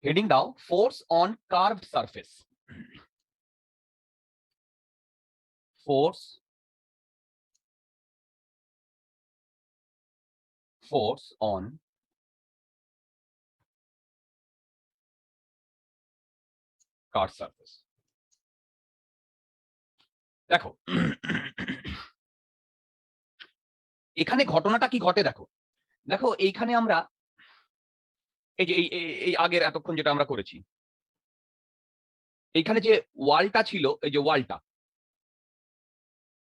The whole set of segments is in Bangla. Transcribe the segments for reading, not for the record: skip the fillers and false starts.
হেডিং দাও force on curved surface. Force on curved surface. দেখো এখানে ঘটনাটা কি ঘটে দেখো। দেখো এইখানে আমরা এই যে এই আগের এতক্ষণ যেটা আমরা করেছি, এইখানে যে ওয়ালটা ছিল, এই যে ওয়ালটা,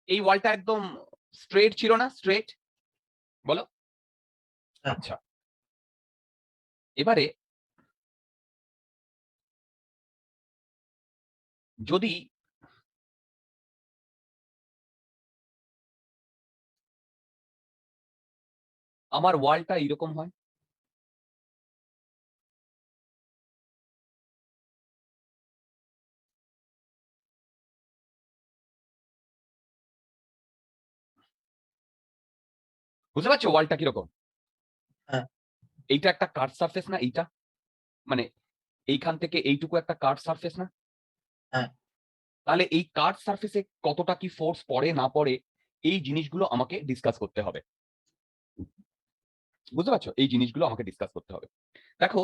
এই ওয়ালটা একদম স্ট্রেট ছিল না? স্ট্রেট বলো। আচ্ছা, এবারে যদি আমার ওয়ালটা এরকম হয়, বুঝতে পারছো ওয়ালটা কিরকম? এইটা একটা কার্ভ সারফেস না? এইটা মানে এইখান থেকে এইটুকু একটা কার্ভ সারফেস না? তাহলে এই কার্ভ সারফেসে কতটা কি ফোর্স পড়ে না পড়ে, এই জিনিসগুলো আমাকে ডিসকাস করতে হবে। বুঝতে পারছো? এই জিনিসগুলো আমাকে ডিসকাস করতে হবে। দেখো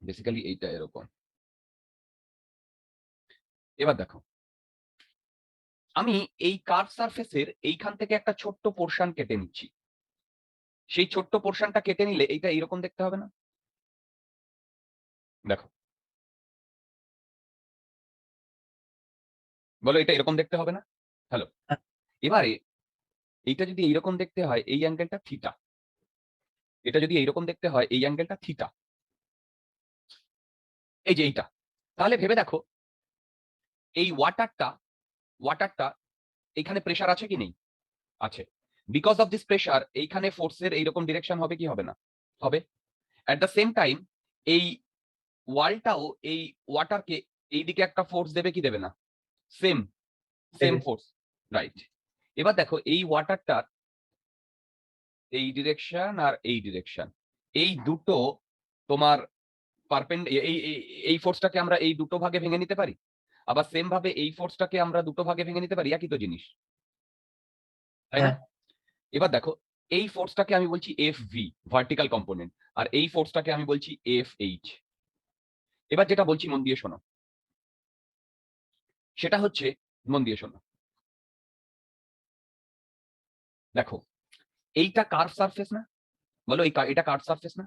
বেসিক্যালি এইটা এরকম। এবার দেখো আমি এই কার্ভ সারফেসের এইখান থেকে একটা ছোট্ট পোর্শন কেটে নিচ্ছি। সেই ছোট্ট পোর্শনটা কেটে নিলে এইটা এরকম দেখতে হবে না? দেখো বলো, এটা এরকম দেখতে হবে না? হ্যালো, এবারে এইটা যদি এইরকম দেখতে হয়, এই অ্যাঙ্গেলটা থিটা। এটা যদি এইরকম দেখতে হয়, এই অ্যাঙ্গেলটা থিটা। এই যে এইটা, তাহলে ভেবে দেখো এই ওয়াটারটা এখানে প্রেসার আছে কি নেই? আছে। বিকজ অফ দিস প্রেসার এইখানে ফোর্সের এইরকম ডিরেকশন হবে কি হবে না? হবে। অ্যাট দ্য সেম টাইম এই ওয়ালটাও এই ওয়াটারকে এইদিকে একটা ফোর্স দেবে কি দেবে না? Same force, right. এবার দেখো এই ওয়াটারটার এই ডিরেকশন আর এই ডিরেকশন, এই দুটো তোমার এই ফোর্সটাকে আমরা এই দুটো ভাগে ভেঙে নিতে পারি, আবার সেম ভাবে এই ফোর্সটাকে আমরা দুটো ভাগে ভেঙে নিতে পারি, একই তো জিনিস, তাই না? এবার দেখো এই ফোর্সটাকে আমি বলছি এফ ভি, ভার্টিক্যাল কম্পোনেন্ট, আর এই ফোর্সটাকে আমি বলছি এফ এইচ। এবার যেটা বলছি মন দিয়ে শোনো, সেটা হচ্ছে মন দিয়ে শোনো। দেখো এইটা কার্ভ সারফেস না? বলো এটা কার্ভ সারফেস না?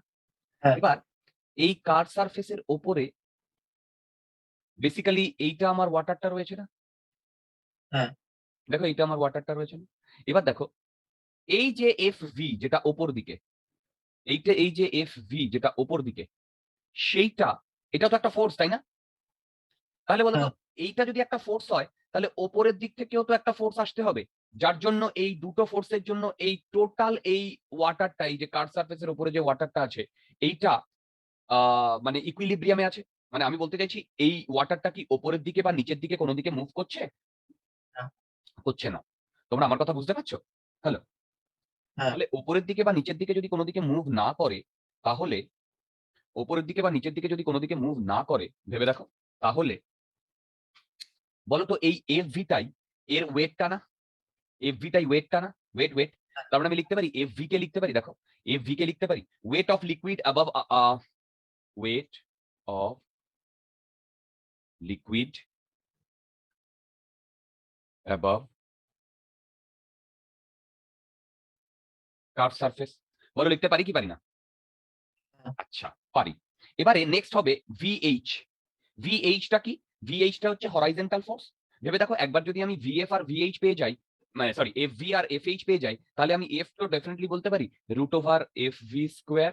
এবার এই কার্ভ সারফেসের ওপরে বেসিক্যালি এইটা আমার ওয়াটারটা রয়েছে না? দেখো এইটা আমার ওয়াটারটা রয়েছে না? এবার দেখো এই যে এফ ভি যেটা ওপর দিকে, এই যে এফ ভি যেটা ওপর দিকে, সেইটা, এটা তো একটা ফোর্স, তাই না? তাহলে বলতো এইটা যদি একটা ফোর্স হয়, তাহলে ওপরের দিক থেকেও তো একটা ফোর্স আসতে হবে, যার জন্য এই দুটো ফোর্সের জন্য এই টোটাল এই ওয়াটারটা, এই যে কার্ভ সারফেসের উপরে যে ওয়াটারটা আছে, এইটা মানে ইকুইলিব্রিয়ামে আছে। মানে আমি বলতে চাইছি এই ওয়াটারটা কি ওপরের দিকে বা নিচের দিকে কোনো দিকে মুভ করছে? করছে না। তোমরা আমার কথা বুঝতে পারছো? হ্যালো, তাহলে ওপরের দিকে বা নিচের দিকে যদি কোনো দিকে মুভ না করে, তাহলে ওপরের দিকে বা নিচের দিকে যদি কোনো দিকে মুভ না করে, ভেবে দেখো, তাহলে বলতো এই এফ ভিটাই এর ওয়েটটা না? এফ ভিটাই ওয়েটটা না? ওয়েট, তার মানে আমি লিখতে পারি এফ ভি কে লিখতে পারি, দেখো এফ ভি কে লিখতে পারি wait of liquid above, wait of liquid above curve surface. বলো লিখতে পারি কি পারি না? আচ্ছা পারি। এবারে নেক্সট হবে ভিএইচ। ভিএইচটা কি? ভিএইচটা হচ্ছে হরাইজন্টাল ফোর্স। ভেবে দেখো একবার যদি আমি ভিএফ আর ভিএইচ পেয়ে যাই, মানে সরি এফ ভি আর এফ এইচ পেয়ে যাই, তাহলে আমি এফ তো ডেফিনেটলি বলতে পারি root over F V square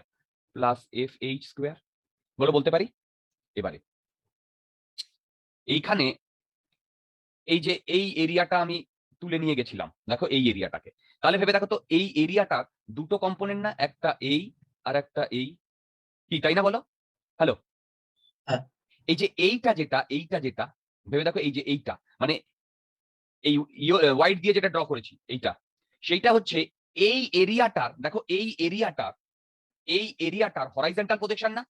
plus F H square. বলো বলতে পারি? এবারে এইখানে এই যে এই এরিয়াটা আমি তুলে নিয়ে গেছিলাম, দেখো এই এরিয়াটাকে, তাহলে ভেবে দেখো তো এই এরিয়াটা দুটো কম্পোনেন্ট না? একটা এই আর একটা এই, কি তাই না বলো? হ্যালো, এই যে এইটা যেটা ভেবে দেখো, এই যে এইটা মানে এই হোয়াইট দিয়ে যেটা ড্র করেছি এইটা, সেইটা হচ্ছে এই এরিয়াটার, দেখো এই এরিয়াটার হরাইজন্টাল প্রজেকশন না?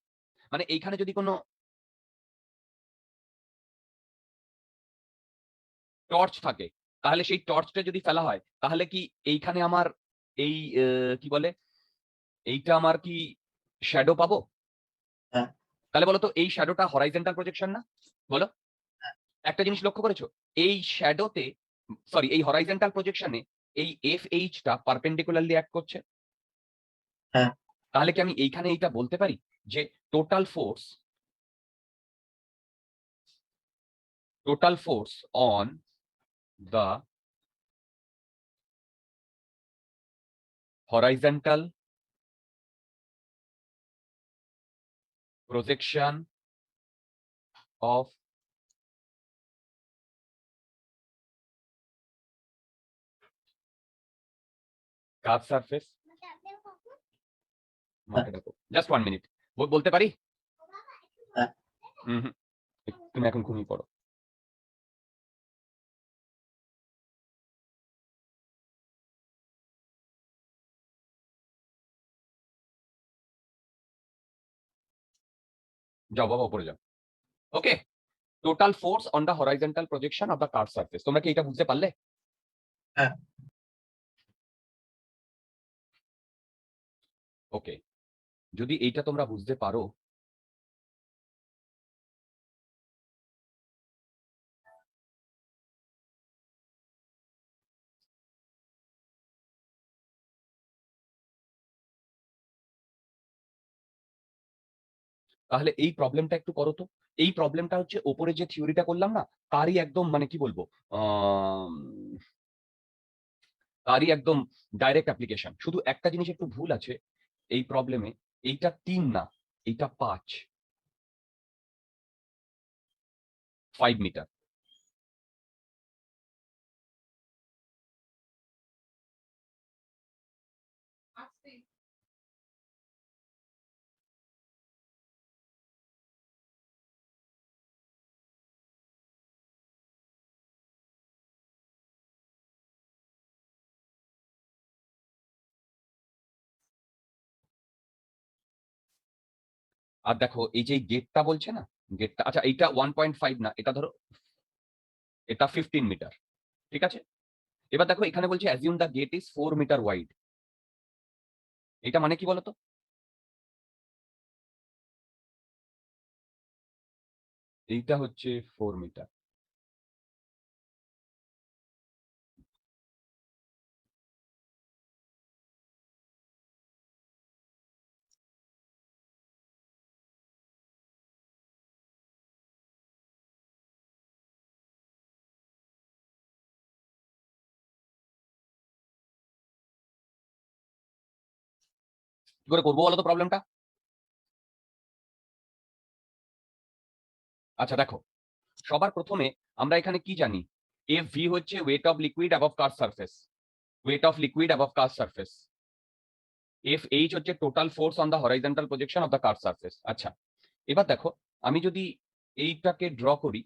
মানে এইখানে যদি কোনো টর্চ থাকে, তাহলে সেই টর্চটা যদি ফেলা হয়, তাহলে কি এইখানে আমার এই কি বলে, এইটা আমার কি শ্যাডো পাবো? হ্যাঁ। তাহলে বলো তো এই শ্যাডোটা হরাইজন্টাল প্রজেকশন না? বলো। একটা জিনিস লক্ষ্য করেছো, এই শ্যাডোতে, সরি, এই হরাইজন্টাল প্রজেকশনে এই FH টা পারপেন্ডিকুলারলি অ্যাক্ট করছে। হ্যাঁ। তাহলে কি আমি এইখানে এইটা বলতে পারি যে total force on the horizontal projection of curved surface, মাকে ডাকো, জাস্ট 1 মিনিট, বলতে পারি? হ্যাঁ। হুম, তুমি এখন ঘুমিয়ে পড়ো। যাও বাবা, উপরে যাও। Okay, total force on the horizontal projection of the curve surface. তোমরা কি এটা বুঝতে পারলে? হ্যাঁ। ওকে, যদি এইটা তোমরা বুঝতে পারো, তাহলে এই প্রবলেমটা একটু করো তো। এই প্রবলেমটা হচ্ছে ওপরে যে থিওরিটা করলাম না, তারই একদম মানে কি বলবো, তারই একদম ডাইরেক্ট অ্যাপ্লিকেশন। শুধু একটা জিনিস একটু ভুল আছে এই প্রবলেমে, এইটা 3 না, এইটা 5 মিটার। আর দেখো এই যে গেটটা বলছে না, গেটটা, আচ্ছা এইটা 1.5 না, এটা ধরো এটা 15 মিটার, ঠিক আছে? এবার দেখো এখানে বলছে assume the gate is 4 metre wide. এটা মানে কি বলতো? এইটা হচ্ছে 4 মিটার। কি করে করবো বলো তো প্রবলেমটা? আচ্ছা দেখো, সবার প্রথমে আমরা এখানে কি জানি, এফ ভি হচ্ছে weight of liquid above curve surface, weight of liquid above curve surface. F H হচ্ছে total force on the horizontal projection of the curve surface. আচ্ছা, এবার দেখো আমি যদি এইটাকে ড্র করি,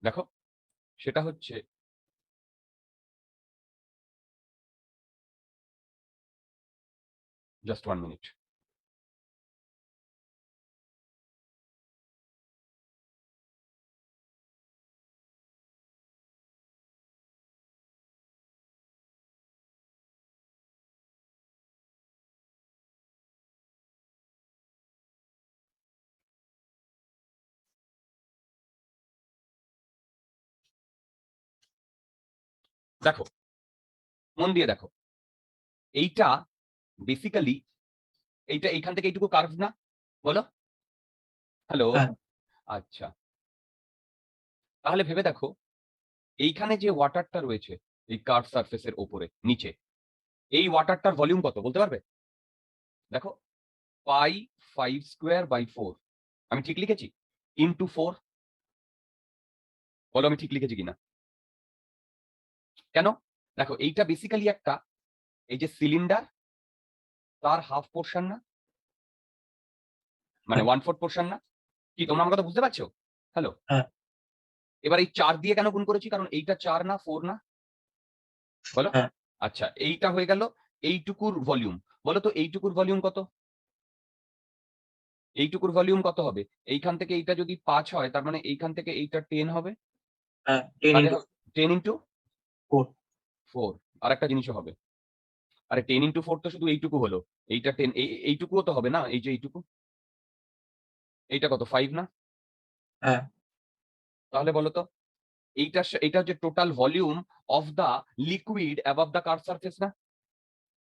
দেখো সেটা হচ্ছে, জাস্ট 1 মিনিট। দেখো, মন দিয়ে দেখো, এইটা বেসিক্যালি, এইটা এইখান থেকে এইটুকু কার্ভ না? বলো। হ্যালো। হ্যাঁ। আচ্ছা, তাহলে ভেবে দেখো, এইখানে যে ওয়াটারটা রয়েছে এই কার্ভ সারফেসের ওপরে নিচে, এই ওয়াটারটার ভলিউম কত বলতে পারবে? দেখো, পাই 5 স্কোয়ার বাই 4। আমি ঠিক লিখেছি? ইনটু 4। বলো আমি ঠিক লিখেছি কিনা? কেন? দেখো এইটা বেসিক্যালি একটা, এই যে সিলিন্ডার, তার হাফ পোর্শন না, মানে 1/4 পোর্শন না? কি তোমরা আমার কথা বুঝতে পারছো? হ্যালো, হ্যাঁ। এবার এই 4 দিয়ে কেন গুণ করেছি? কারণ এইটা 4 না 4 না? বলো। হ্যাঁ। আচ্ছা, এইটা হয়ে গেল এইটুকুর ভলিউম। বলো তো এইটুকুর ভলিউম কত? এইটুকুর ভলিউম কত হবে? এইখান থেকে এইটা যদি 5 হয়, তার মানে এইখান থেকে এইটা 10 হবে। হ্যাঁ, 10 তাহলে into 10 ইন্টু 4। 4। আর একটা জিনিসও হবে। আরে 10 ইন্টু 4 তো শুধু এইটুকু হলো। এইটা 10, এইটুকুও তো হবে না? এই যে এইটুকু, এইটা কত 5 না? হ্যাঁ। তাহলে বলো তো এইটা হচ্ছে total volume of the liquid above the curve surface না?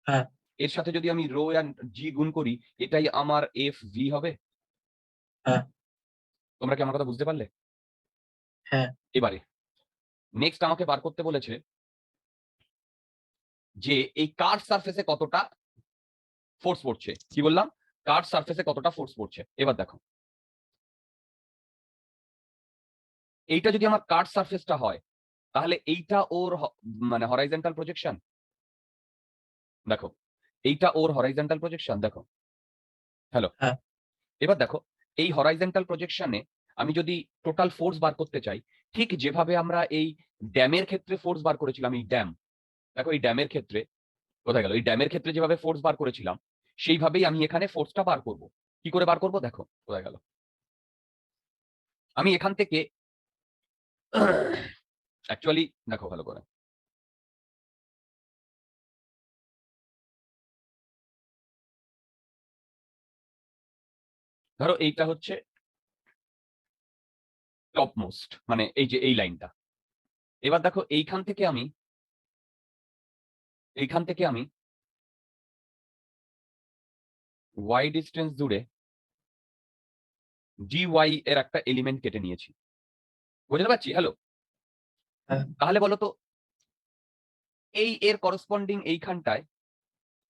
হ্যাঁ। এর সাথে যদি আমি রো এন্ড জি গুণ করি, এটাই আমার এফ ভি হবে। হ্যাঁ। তোমরা কি আমার কথা বুঝতে পারলে? হ্যাঁ। এবারে নেক্সট আমাকে বার করতে বলেছে যে এই কার্ভ সারফেসে কতটা ফোর্স পড়ছে। কি বললাম? কার্ভ সারফেসে কতটা ফোর্স পড়ছে। এবার দেখো, এইটা যদি আমার কার্ভ সারফেসটা হয়, তাহলে এইটা ওর মানে হরাইজন্টাল প্রজেকশন। দেখো, এইটা ওর হরাইজন্টাল প্রজেকশন। দেখো, হ্যালো, হ্যাঁ। এবার দেখো এই হরাইজন্টাল প্রজেকশনে আমি যদি টোটাল ফোর্স বার করতে চাই, ঠিক যেভাবে আমরা এই ড্যামের ক্ষেত্রে ফোর্স বার করেছিলাম, এই ড্যাম, দেখো এই ড্যামের ক্ষেত্রে কোথায় গেল? এই ড্যামের ক্ষেত্রে যেভাবে ফোর্স বার করেছিলাম, সেইভাবেই আমি এখানে ফোর্সটা বার করব। কি করে বার করব? দেখো কোথায় গেল। আমি এখান থেকে অ্যাকচুয়ালি দেখো ভালো করে। ধরো এইটা হচ্ছে টপ মোস্ট, মানে এই যে এই লাইনটা। এবার দেখো এইখান থেকে আমি ওয়াই ডিস্টেন্স জুড়ে dy এর একটা এলিমেন্ট কেটে নিয়েছি। বুঝতে পারছি? হ্যালো, হ্যাঁ। তাহলে বলো তো এই এর করসপন্ডিং এইখানটায়,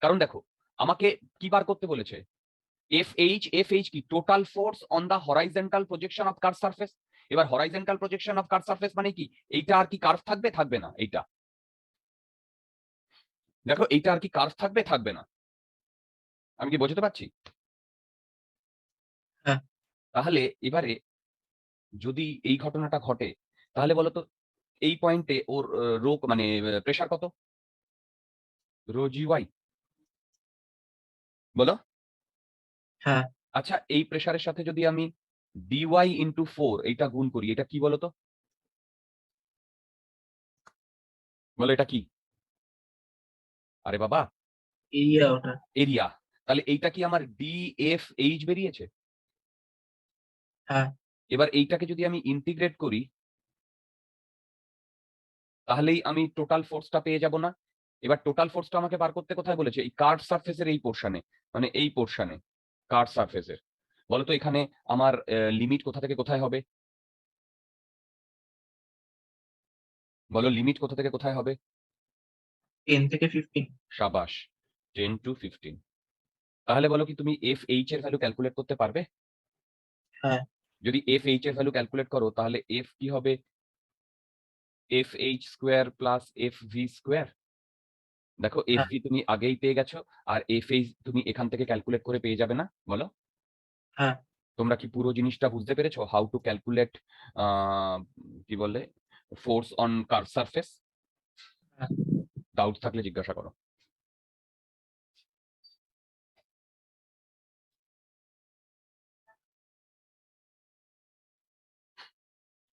কারণ দেখো আমাকে কি বার করতে বলেছে? এফ এইচ কি? Total force on the horizontal projection of curve surface. এবার horizontal projection of curve surface মানে কি? এইটা আর কি কার্ভ থাকবে? থাকবে না। এইটা দেখো, এইটা আর কি কার্ভ থাকবে? থাকবে না। আমি কি বোঝাতে পারছি? হ্যাঁ। তাহলে এবারে যদি এই ঘটনাটা ঘটে, তাহলে বলো তো এই পয়েন্টে ওর রো মানে প্রেসার কত? Rho g y. বলো। হ্যাঁ। আচ্ছা, এই প্রেসারের সাথে যদি আমি ডিওয়াই ইন্টু 4 এইটা গুণ করি, এটা কি বলো তো? বলো এটা কি? আরে বাবা, এরিয়া ওটা। এরিয়া। তাহলে এইটা কি আমার ডিএফএইচ বেরিয়েছে? হ্যাঁ। এবার এইটাকে যদি আমি ইন্টিগ্রেট করি, তাহলেই আমি টোটাল ফোর্সটা পেয়ে যাব না? এবার টোটাল ফোর্সটা আমাকে বার করতে কোথায় বলেছে? এই কার্ভ সারফেসের এই পোর্শনে, মানে এই পোর্শনে কার্ভ সারফেসের। বলতো এখানে আমার লিমিট কোথা থেকে কোথায় হবে? বলো লিমিট কোথা থেকে কোথায় হবে? 10 থেকে 15। সাবাস, 10 টু 15। তাহলে বলো কি তুমি এফ এইচ এর ভ্যালু ক্যালকুলেট করতে পারবে? হ্যাঁ। যদি এফ এইচ এর ভ্যালু ক্যালকুলেট করো, তাহলে এফ কি হবে? F H square plus F V square. দেখো এফ হ্যাঁ। ভি তুমি আগেই পেয়ে গেছো, আর এফ এইচ তুমি এখান থেকে ক্যালকুলেট করে পেয়ে যাবে না? বলো। হ্যাঁ। তোমরা কি পুরো জিনিসটা বুঝতে পেরেছো? হাউ টু ক্যালকুলেট কি বলে ফোর্স অন কার্ভ সারফেস? হ্যাঁ। ডাউট থাকলে জিজ্ঞাসা করো।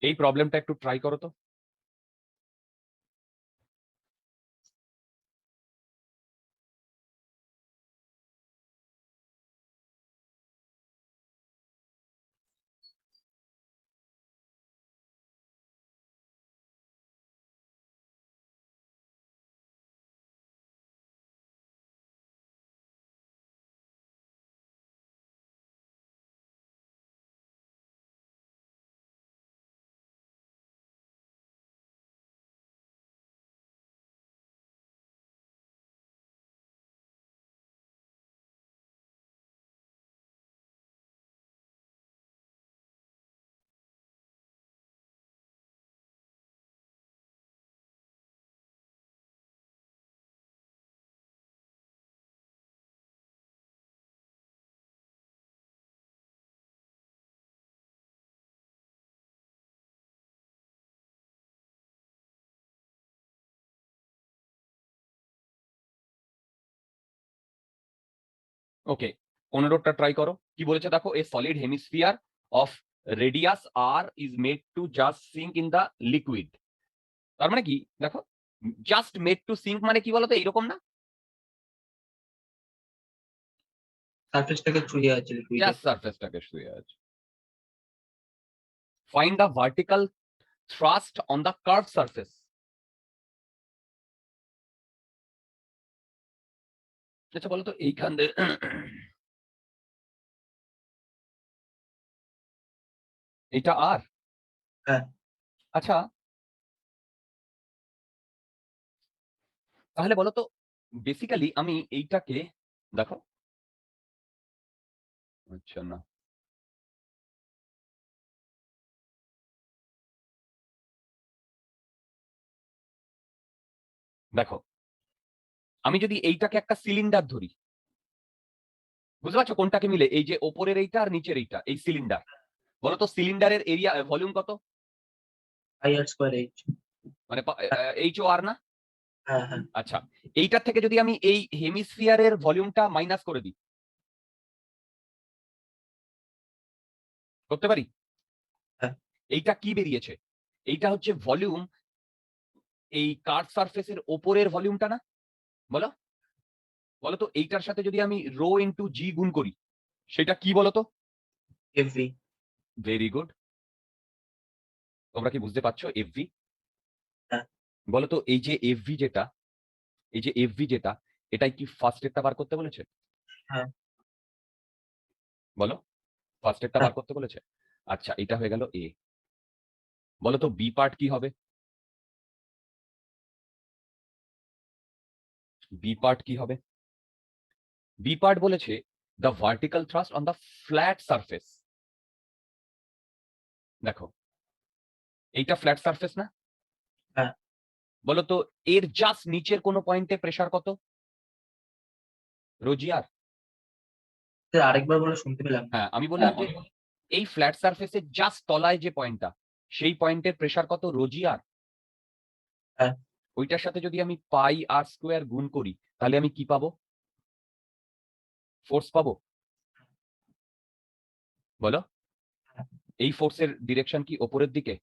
এই প্রবলেমটা একটু ট্রাই করো তো। ওকে, 15টা ট্রাই করো। কি বলেছে দেখো, a solid hemisphere of radius R is made to just sink in the liquid. তার মানে কি দেখো, জাস্ট মেড টু সিঙ্ক মানে কি বলতো, এইরকম না, সারফেসটাকে ছুঁয়ে আছে লিকুইডে। জাস্ট সারফেসটাকে শুয়ে আছে। Find the vertical thrust on the curve surface. আচ্ছা বলতো এইখান দিয়ে এটা আর, হ্যাঁ আচ্ছা তাহলে বলতো বেসিক্যালি আমি এইটাকে দেখো, আচ্ছা না, দেখো আমি যদি এইটাকে একটা সিলিন্ডার ধরি, বুঝতে পারছো কোনটাকে মিলে, এই যে ওপরের এইটা আর নিচের এইটা, এই সিলিন্ডার, বলতো সিলিন্ডারের এরিয়া ভলিউম কত? Pi R square H. মানে এইচ ও আর না? হ্যাঁ হ্যাঁ আচ্ছা, এইটার থেকে যদি আমি এই হেমিস্ফিয়ারের ভলিউমটা মাইনাস করে দিই, করতে পারি? হ্যাঁ এইটা কি বেরিয়েছে? এইটা হচ্ছে ভলিউম, এই কার্ভ সারফেসের ওপরের ভলিউমটা না? বলো, বলতো এইটার সাথে যদি আমি রো ইন্টু জি গুণ করি, সেটা কি বলতো? এফভি। Very good. তোমরা কি বুঝতে পারছো এফভি? হ্যাঁ বলতো এই যে এফভি যেটা, এই যে এফভি যেটা, এটাই কি ফার্স্ট এরটা বার করতে বলেছে? হ্যাঁ বলো, ফার্স্ট এরটা হ্যাঁ বার করতে বলেছে। আচ্ছা এটা হয়ে গেল এ। বলতো বি পার্ট কি হবে? বি পার্ট কি হবে? বি পার্ট বলেছে the vertical thrust on the flat surface. দেখো এইটা ফ্ল্যাট সারফেস না? হ্যাঁ। বলতো এর জাস্ট নিচের কোনো পয়েন্টে প্রেসার কত? রোজিয়ার? স্যার আরেকবার বলে শুনতে পেলাম না। হ্যাঁ আমি বললাম যে এই ফ্ল্যাট সারফেসের জাস্ট তলায় যে পয়েন্টটা, সেই পয়েন্টের প্রেসার কত? রোজিয়ার। হ্যাঁ ওইটার সাথে যদি আমি পাই আর স্কোয়ার গুণ করি, তাহলে আমি কি পাবো? ফোর্স পাবো। বলো, হ্যাঁ এই ফোর্সের ডিরেকশন কি ওপরের দিকে?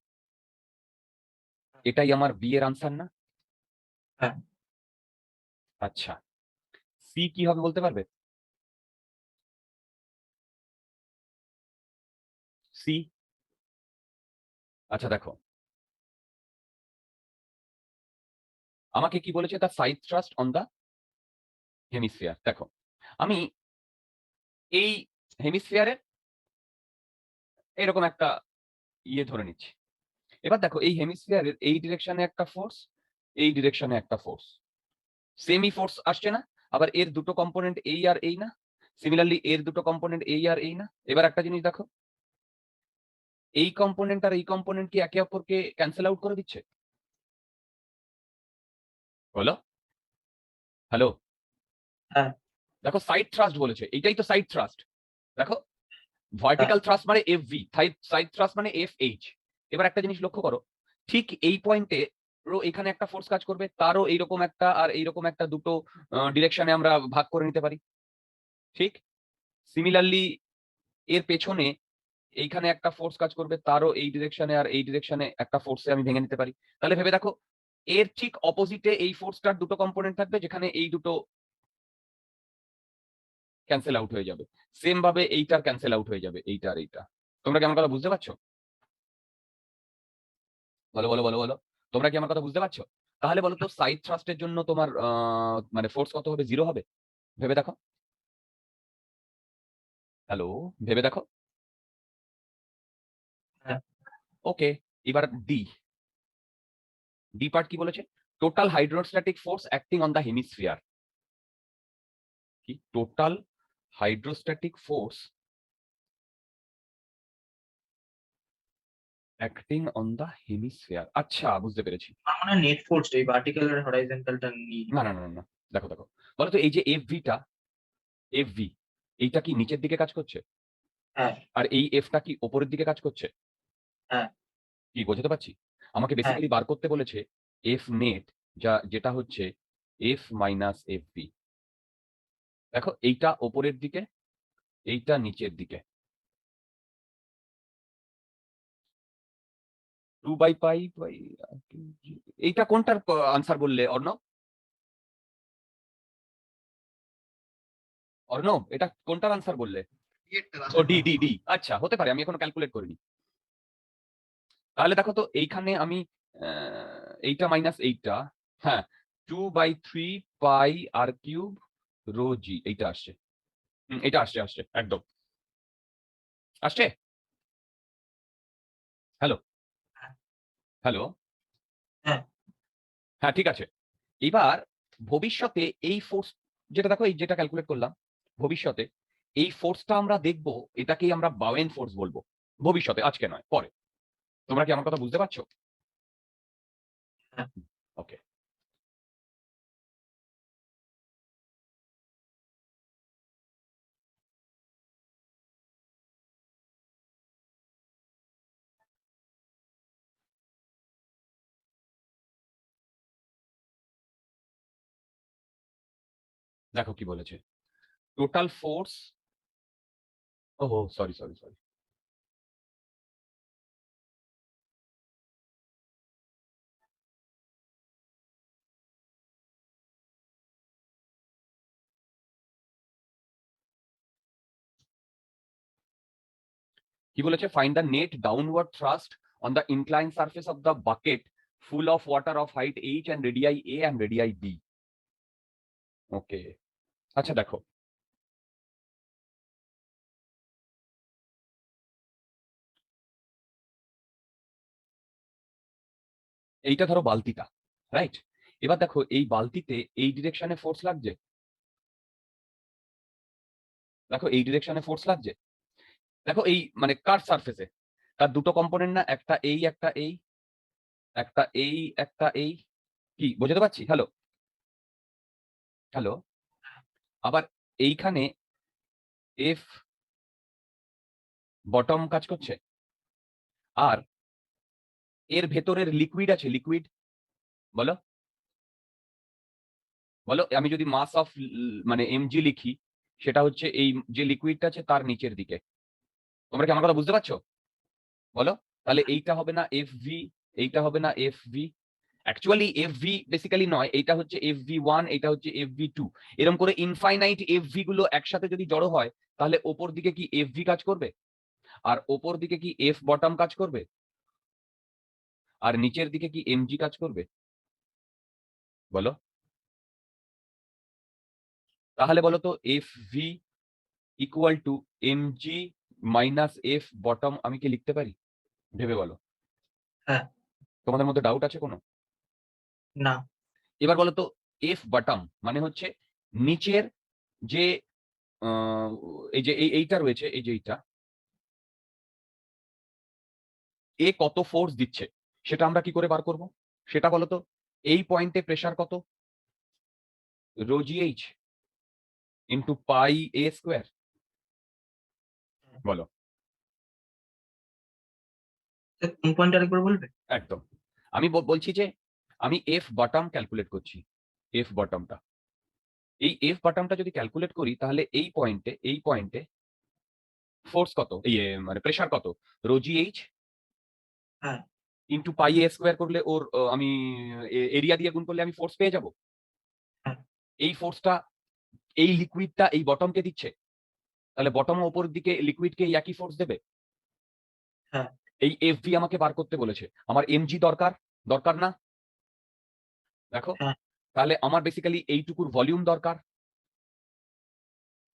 এটাই আমার বি এর আনসার না? হ্যাঁ। আচ্ছা, সি কি হবে বলতে পারবে? সি, আচ্ছা দেখো আমাকে কি বলেছে, the side thrust on the hemisphere. দেখো আমি এই হেমিস্ফিয়ারের এরকম একটা ইয়ে ধরে নিচ্ছি। এবার দেখো এই হেমিস্ফিয়ারের এই ডিরেকশনে একটা ফোর্স, এই ডিরেকশনে একটা ফোর্স, সেমি ফোর্স আসছে না? আবার এর দুটো কম্পোনেন্ট এই আর এই না? সিমিলারলি এর দুটো কম্পোনেন্ট এই আর এই না? এবার একটা জিনিস দেখো, এই কম্পোনেন্ট আর এই কম্পোনেন্ট কি একে অপরকে ক্যান্সেল আউট করে দিচ্ছে? বলো, হ্যালো, হ্যাঁ দেখো সাইড থ্রাস্ট বলেছে, এইটাই তো সাইড থ্রাস্ট। দেখো হ্যাঁ ভার্টিক্যাল থ্রাস্ট মানে এফ ভি, সাইড থ্রাস্ট মানে এফ এইচ। এবার একটা জিনিস লক্ষ্য করো, ঠিক এই পয়েন্টে এখানে একটা ফোর্স কাজ করবে, তারও এইরকম একটা আর এইরকম একটা, দুটো ডিরেকশনে আমরা ভাগ করে নিতে পারি। ঠিক সিমিলারলি এর পেছনে এইখানে একটা ফোর্স কাজ করবে, তারও এই ডিরেকশনে আর এই ডিরেকশনে একটা ফোর্সে আমি ভেঙে নিতে পারি। তাহলে ভেবে দেখো, এর ঠিক অপোজিটে এই ফোর্সটার দুটো কম্পোনেন্ট থাকবে, যেখানে এই দুটো ক্যান্সেল আউট হয়ে যাবে। সেম ভাবে এইটার ক্যান্সেল আউট হয়ে যাবে, এইটা আর এইটা। তোমরা কি আমার কথা বুঝতে পারছো? বলো বলো বলো বলো, তোমরা কি আমার কথা বুঝতে পারছো? তাহলে বলো তো সাইড থ্রাস্টের জন্য তোমার মানে ফোর্স কত হবে? 0 হবে? ভেবে দেখো, হ্যালো, ভেবে দেখো। হ্যাঁ। ওকে, এবার ডি। ডি পার্ট কি বলেছে? Total hydrostatic force acting on the hemisphere. কি total hydrostatic force acting on the hemisphere. আচ্ছা বুঝতে পেরেছি। আমার মনে হয় নেট ফোর্স এই ভার্টিক্যাল আর হরাইজন্টালটা নিয়ে। না না না না না। দেখো দেখো, বলো তো এই যে এফ ভিটা, এফ ভি, এইটা কি নিচের দিকে কাজ করছে? হ্যাঁ আর এই এফটা কি ওপরের দিকে কাজ করছে? হ্যাঁ কি বোঝাতে পারছি? আমাকে হ্যাঁ বেসিক্যালি বার করতে বলেছে এফ নেট, যেটা হচ্ছে এফ মাইনাস এফ বি। দেখো এইটা ওপরের দিকে, এইটা নিচের দিকে। 2 বাই পাই বাই এইটা কোনটার আনসার বললে অর্ণব? অর্ণব এটা কোনটার আনসার বললে? ও ডি ডি ডি, আচ্ছা হতে পারে, আমি এখনো ক্যালকুলেট করিনি। তাহলে দেখো তো এইখানে আমি এইটা মাইনাস এইটা, হ্যাঁ 2/3 পাই আর কিউব রো জি, এইটা আসছে। এটা আসছে, আসছে একদম আসছে। হ্যালো, হ্যালো, হ্যাঁ হ্যাঁ ঠিক আছে। এবার ভবিষ্যতে এই ফোর্স, যেটা দেখো এই যেটা ক্যালকুলেট করলাম, ভবিষ্যতে এই ফোর্সটা আমরা দেখব, এটাকেই আমরা বাওয়েন ফোর্স বলবো ভবিষ্যতে, আজকে নয় পরে। তোমরা কি আমার কথা বুঝতে পারছো? হ্যাঁ ওকে। দেখো কি বলেছে, টোটাল ফোর্স, ও সরি সরি সরি, কি বলেছে, find the net downward thrust on the incline surface of the bucket full of water of height h and radii a and radii b. Okay, আচ্ছা দেখো এইটা ধরো বালতিটা, রাইট? এবার দেখো এই বালতিতে এই ডিরেকশনে ফোর্স লাগছে, দেখো এই ডিরেকশনে ফোর্স লাগছে। দেখো এই মানে কার সারফেসে, তার দুটো কম্পোনেন্ট না, একটা এই একটা এই, একটা এই একটা এই, কি বোঝাতে পারছি? Hello, hello. আবার এইখানে এফ বটম কাজ করছে, আর এর ভেতরের লিকুইড আছে, লিকুইড, বলো বলো, আমি যদি মাস অফ মানে এমজি লিখি, সেটা হচ্ছে এই যে লিকুইডটা আছে তার নিচের দিকে। তোমরা কি আমার কথা বুঝতে পারছো? বলো, তাহলে এইটা হবে না এফ ভি, এইটা হবে না F V, actually F V basically নয়, এইটা হচ্ছে এফ ভি ওয়ান, এইটা হচ্ছে এফ ভি টু। এরকম করে ইনফাইনাইট এফ ভি গুলো একসাথে যদি জড়ো হয়, তাহলে ওপর দিকে কি এফ ভি কাজ করবে, আর ওপর দিকে কি এফ বটম কাজ করবে, আর নিচের দিকে কি এমজি কাজ করবে? বলো, তাহলে বলো তো F V equal to MG minus F bottom আমি কি লিখতে পারি? ভেবে বলো, হ্যাঁ তোমাদের মধ্যে ডাউট আছে কোনো? না এবার বলো তো এফ বটম মানে হচ্ছে নিচের যে আহ, এই যে এইটা রয়েছে, এই যে এইটা, এ কত ফোর্স দিচ্ছে সেটা আমরা কি করে বার করব? সেটা বলো তো, এই পয়েন্টে প্রেসার কত, rho g h into pi a square, বলো। কোন পয়েন্ট আরেকবার বলবে? একদম, আমি বলছি যে আমি এফ বটম ক্যালকুলেট করছি, এফ বটমটা, এই এফ বটমটা যদি ক্যালকুলেট করি, তাহলে এই পয়েন্টে ফোর্স কত, এই মানে প্রেসার কত, রো জি এইচ হ্যাঁ ইন্টু পাই এ স্কোয়ার করলে ওর আমি এরিয়া দিয়ে গুণ করলে আমি ফোর্স পেয়ে যাব। হ্যাঁ এই ফোর্সটা এই লিকুইডটা এই বটমকে দিচ্ছে, তাহলে বটম ওপর দিকে লিকুইডকে একই ফোর্স দেবে। হ্যাঁ এই এফ ভি আমাকে বার করতে বলেছে, আমার এমজি দরকার, দরকার না? দেখো, হ্যাঁ তাহলে আমার বেসিক্যালি এইটুকুর ভলিউম দরকার,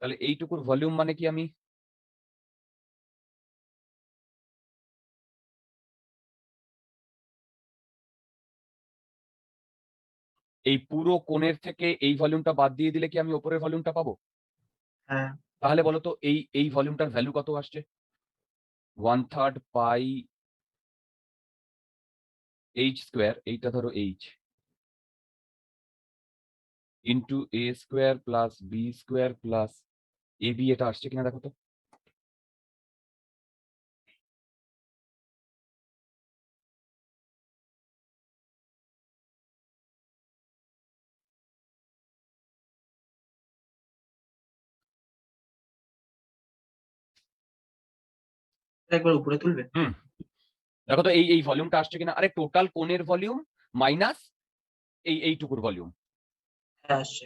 তাহলে এইটুকুর ভলিউম মানে কি, আমি এই পুরো কোণের থেকে এই ভলিউমটা বাদ দিয়ে দিলে কি আমি ওপরের ভলিউমটা পাবো? হ্যাঁ তাহলে বলো তো এই ভলিউমটার ভ্যালু কত আসছে, 1/3 পাই এইচ স্কোয়ার, এইটা ধরো h, into a square plus b square plus a b, এটা আসছে কিনা দেখো তো। একবার উপরে তুলবে? দেখো তো এই ভলিউমটা আসছে কিনা। আরে টোটাল কোণের ভলিউম মাইনাস এইটুকুর ভলিউম, হ্যাঁ, আসছে।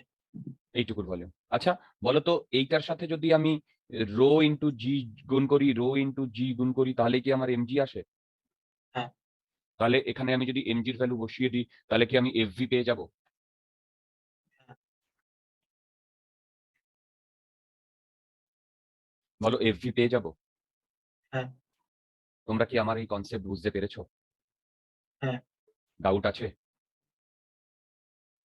এইটুকুর ভলিউম। আচ্ছা বলো তো এইটার সাথে যদি আমি রো ইন্টু জি গুণ করি, রো ইন্টু জি গুণ করি, তাহলে কি আমার এমজি আসে? হ্যাঁ। তাহলে এখানে আমি যদি এমজির ভ্যালু বসিয়ে দিই, তাহলে কি আমি এফভি পেয়ে যাব? হ্যাঁ। বলো এফভি পেয়ে যাব? হ্যাঁ। তোমরা কি আমার এই কনসেপ্ট বুঝতে পেরেছো? হ্যাঁ। ডাউট আছে?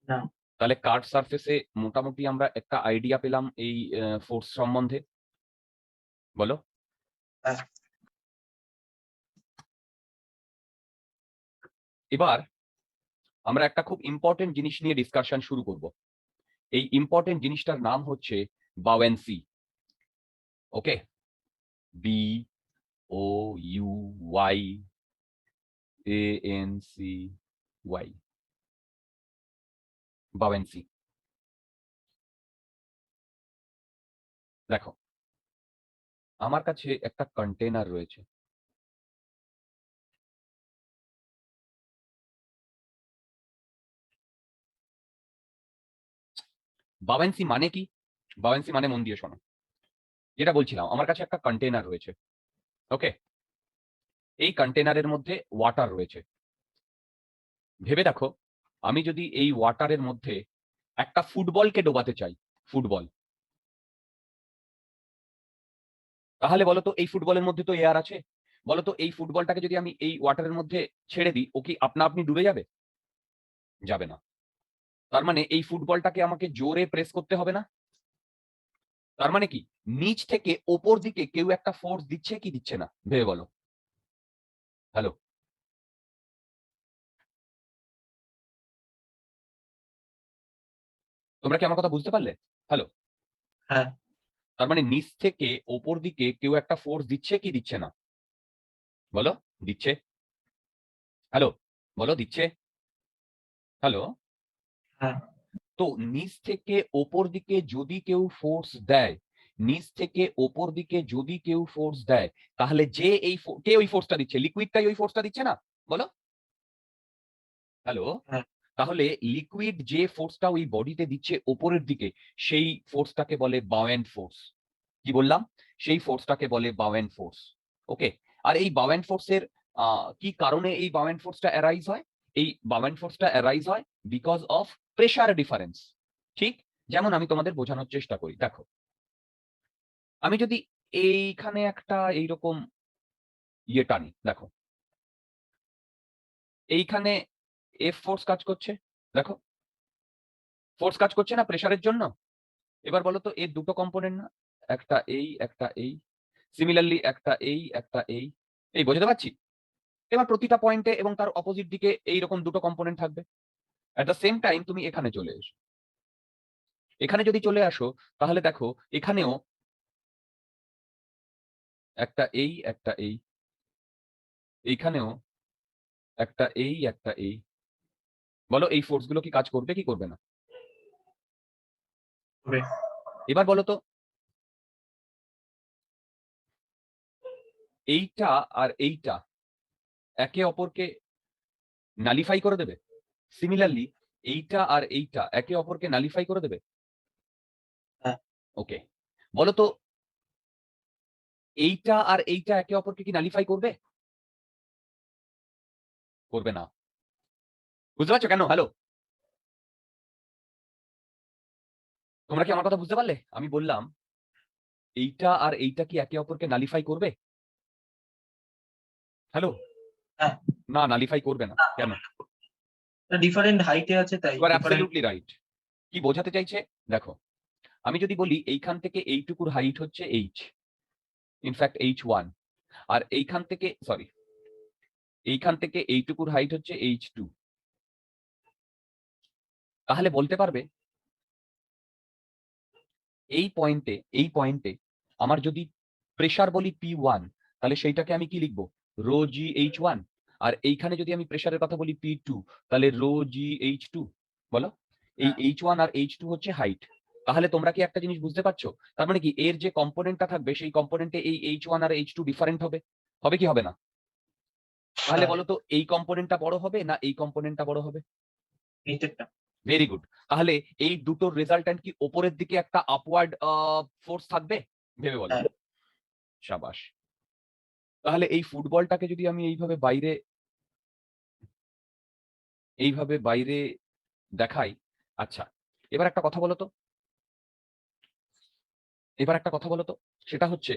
না। তাহলে কার্ভ সারফেসে মোটামুটি আমরা একটা আইডিয়া পেলাম এই ফোর্স সম্বন্ধে। বলো। হ্যাঁ। এবার আমরা একটা খুব ইম্পর্টেন্ট জিনিস নিয়ে ডিসকাশন শুরু করব। এই ইম্পর্টেন্ট জিনিসটার নাম হচ্ছে buoyancy. Okay, B O U Y A N C Y, buoyancy. দেখো আমার কাছে একটা কন্টেনার রয়েছে। বাওয়েন্সি মানে কি? বাওয়েন্সি মানে মন দিয়ে শোনো। যেটা বলছিলাম, আমার কাছে একটা কন্টেনার রয়েছে। ওকে, এই কন্টেনারের মধ্যে ওয়াটার রয়েছে। ভেবে দেখো, আমি যদি এই ওয়াটারের মধ্যে একটা ফুটবলকে ডোবাতে চাই, ফুটবল, তাহলে বলতো এই ফুটবলের মধ্যে তো এয়ার আছে। বলতো এই ফুটবলটাকে যদি আমি এই ওয়াটারের মধ্যে ছেড়ে দিই, ও কি আপনা আপনি ডুবে যাবে? যাবে না। তার মানে এই ফুটবলটাকে আমাকে জোরে প্রেস করতে হবে না? তার মানে কি নিচ থেকে ওপর দিকে কেউ একটা ফোর্স দিচ্ছে কি দিচ্ছে না? ভেবে বলো। হ্যালো, তোমরা কি আমার কথা বুঝতে পারলে? হ্যালো। হ্যাঁ। তার মানে নিচ থেকে ওপর দিকে কেউ একটা ফোর্স দিচ্ছে কি দিচ্ছে না? বলো। দিচ্ছে। হ্যালো, বলো দিচ্ছে। হ্যালো। হ্যাঁ। তো নিচ থেকে ওপর দিকে যদি কেউ ফোর্স দেয়, নিচ থেকে ওপর দিকে যদি কেউ ফোর্স দেয়, তাহলে যে কে ওই ফোর্সটা দিচ্ছে? লিকুইডটাই ওই ফোর্সটা দিচ্ছে না? বলো। হ্যালো। হ্যাঁ। তাহলে লিকুইড যে ফোর্সটা ওই বডিতে দিচ্ছে ওপরের দিকে, সেই ফোর্সটাকে বলে বাওয়েন্ট ফোর্স। কি বললাম? সেই ফোর্সটাকে বলে বাওয়েন্ট ফোর্স। ওকে। আর এই বাওয়েন্ট ফোর্সের কি কারণে এই বাওয়েন্ট ফোর্সটা অ্যারাইজ হয়? এই বাওয়েন্ট ফোর্সটা অ্যারাইজ হয় বিকজ অফ প্রেসার ডিফারেন্স। ঠিক যেমন আমি তোমাদের বোঝানোর চেষ্টা করি। দেখো, আমি যদি এইখানে একটা এইরকম ইয়ে টানি, দেখো এইখানে এফ ফোর্স কাজ করছে। দেখো ফোর্স কাজ করছে না প্রেসারের জন্য? এবার বলো তো এর দুটো কম্পোনেন্ট না? একটা এই, একটা এই। সিমিলারলি একটা এই, একটা এই। এই বোঝাতে পারছি? এবার প্রতিটা পয়েন্টে এবং তার অপোজিট দিকে এইরকম দুটো কম্পোনেন্ট থাকবে। এট দ্য সেম টাইম তুমি এখানে চলে এসো। এখানে যদি চলে আসো, তাহলে দেখো এখানেও একটা এই, একটা এই। এইখানেও একটা এই, একটা এই। বলো এই ফোর্স গুলো কি কাজ করবে কি করবে না? হবে। এবার বলো তো এইটা আর এইটা একে অপরকে নালিফাই করে দেবে। সিমিলারলি এইটা আর এইটা একে অপরকে নালিফাই করে দেবে। হ্যাঁ। ওকে, বলো তো এইটা আর এইটা একে অপরকে কি নালিফাই করবে? করবে না। বুঝতে পারছো কেন? হ্যালো, তোমরা কি আমার কথা বুঝতে পারলে? আমি বললাম এইটা আর এইটা কি একে অপরকে নালিফাই করবে? হ্যালো। হ্যাঁ। না, নালিফাই করবে না। কেন? ডিফারেন্ট হাইটে আছে তাই। You are different. Absolutely right. কি বোঝাতে চাইছে? দেখো, আমি যদি বলি এইখান থেকে এইটুকুর হাইট হচ্ছে এইচ, ইনফ্যাক্ট H1, আর এইখান থেকে সরি এইখান থেকে এইটুকুর হাইট হচ্ছে H2, তাহলে বলতে পারবে এই পয়েন্টে আমার যদি প্রেসার বলি P1, তাহলে সেইটাকে আমি কি লিখবো? রো জি H1। আর এইখানে যদি আমি প্রেসারের কথা বলি P2, তাহলে রো জি H2। বলো। এই হ্যাঁ। H1 আর H2 হচ্ছে হাইট। তাহলে তোমরা কি একটা জিনিস বুঝতে পারছো? তার মানে কি এর যে কম্পোনেন্টটা থাকবে সেই কম্পোনেন্টে এই H1 আর H2 ডিফারেন্ট হবে। হবে কি হবে না? তাহলে হ্যাঁ, বলো তো এই কম্পোনেন্টটা বড় হবে না এই কম্পোনেন্টটা বড় হবে? নিচেরটা। Very good. তাহলে এই দুটোর রেজাল্ট্যান্ট কি ওপরের দিকে একটা আপওয়ার্ড ফোর্স থাকবে? ভেবে বলো। হ্যাঁ, শাবাশ। তাহলে এই ফুটবলটাকে যদি আমি এইভাবে বাইরে দেখাই, আচ্ছা, এবার একটা কথা বলো তো, এবার একটা কথা বলো তো, সেটা হচ্ছে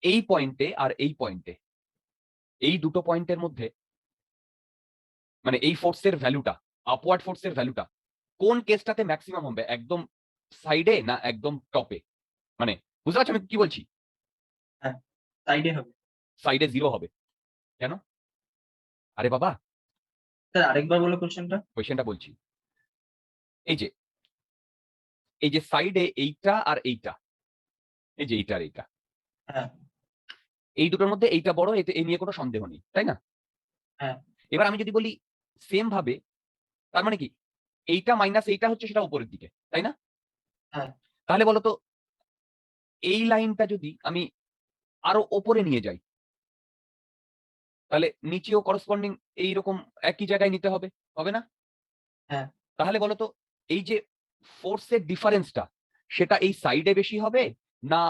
এই পয়েন্টে আর এই পয়েন্টে, এই দুটো পয়েন্টের মধ্যে মানে এই ফোর্সের ভ্যালুটা, আপওয়ার্ড ফোর্সের ভ্যালুটা কোন কেসটাতে ম্যাক্সিমাম হবে? একদম সাইডে না একদম টপে? মানে বুঝতে পারছো আমি কি বলছি? হ্যাঁ, সাইডে হবে। সাইডে 0 হবে। কেন? আরে বাবা, স্যার আরেকবার বলো কোয়েশ্চেনটা? কোয়েশ্চেনটা বলছি। এই যে এই যে সাইডে এইটা আর এইটা, এই যে এইটা আর এইটা, হ্যাঁ, এই দুটোর মধ্যে এইটা বড়, এতে এই নিয়ে কোনো সন্দেহ নেই, তাই না? হ্যাঁ, এবার আমি যদি বলি সেম ভাবে, তার মানে কি এইটা মাইনাস এইটা হচ্ছে সেটা উপরের দিকে, তাই না? হ্যাঁ, তাহলে বলো তো এই লাইনটা যদি আমি আরো ওপরে নিয়ে যাই, তাহলে নিচেও করসপন্ডিং এইরকম একই জায়গায় নিতে হবে, হবে না? হ্যাঁ, তাহলে বলো তো এই যে ফোর্সের ডিফারেন্সটা, সেটা এই সাইডে বেশি হবে না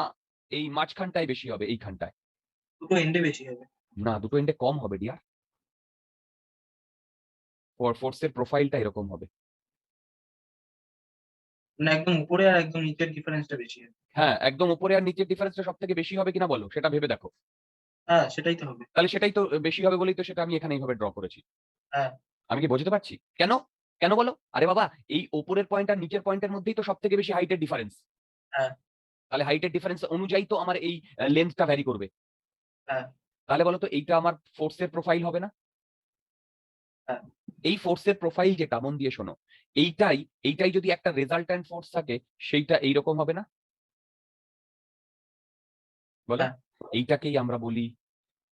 এই মাঝখানটায় বেশি হবে, এইখানটায়? দুটো এন্ডে বেশি হবে। না, দুটো এন্ডে কম হবে ডিয়ার। ফোর্সের প্রোফাইলটা এরকম হবে। মানে একদম উপরে আর একদম নিচের ডিফারেন্সটা বেশি হবে। হ্যাঁ, একদম উপরে আর নিচের ডিফারেন্সটা সব থেকে বেশি হবে কিনা বলো, সেটা ভেবে দেখো। হ্যাঁ, সেটাই তো হবে। তাহলে সেটাই তো বেশি হবে বলেই তো সেটা আমি এখানে এইভাবে ড্র করেছি। হ্যাঁ, আমি কি বোঝাতে পারছি? কেন? কেন বলো? আরে বাবা, এই উপরের পয়েন্ট আর নিচের পয়েন্টের মধ্যেই তো সব থেকে বেশি হাইটের ডিফারেন্স। হ্যাঁ, তাহলে হাইটের ডিফারেন্স অনুযায়ী তো আমার এই লেন্থটা ভ্যারি করবে। হ্যাঁ, তাহলে বলো তো এইটা আমার ফোর্সের প্রোফাইল হবে না? হ্যাঁ, এই ফোর্সের প্রোফাইল যেটা, মন দিয়ে শোনো, এইটাই এইটাই যদি একটা রেজাল্ট্যান্ট ফোর্স থাকে, সেইটা এইরকম হবে না? বলো। হ্যাঁ, এইটাকেই আমরা বলি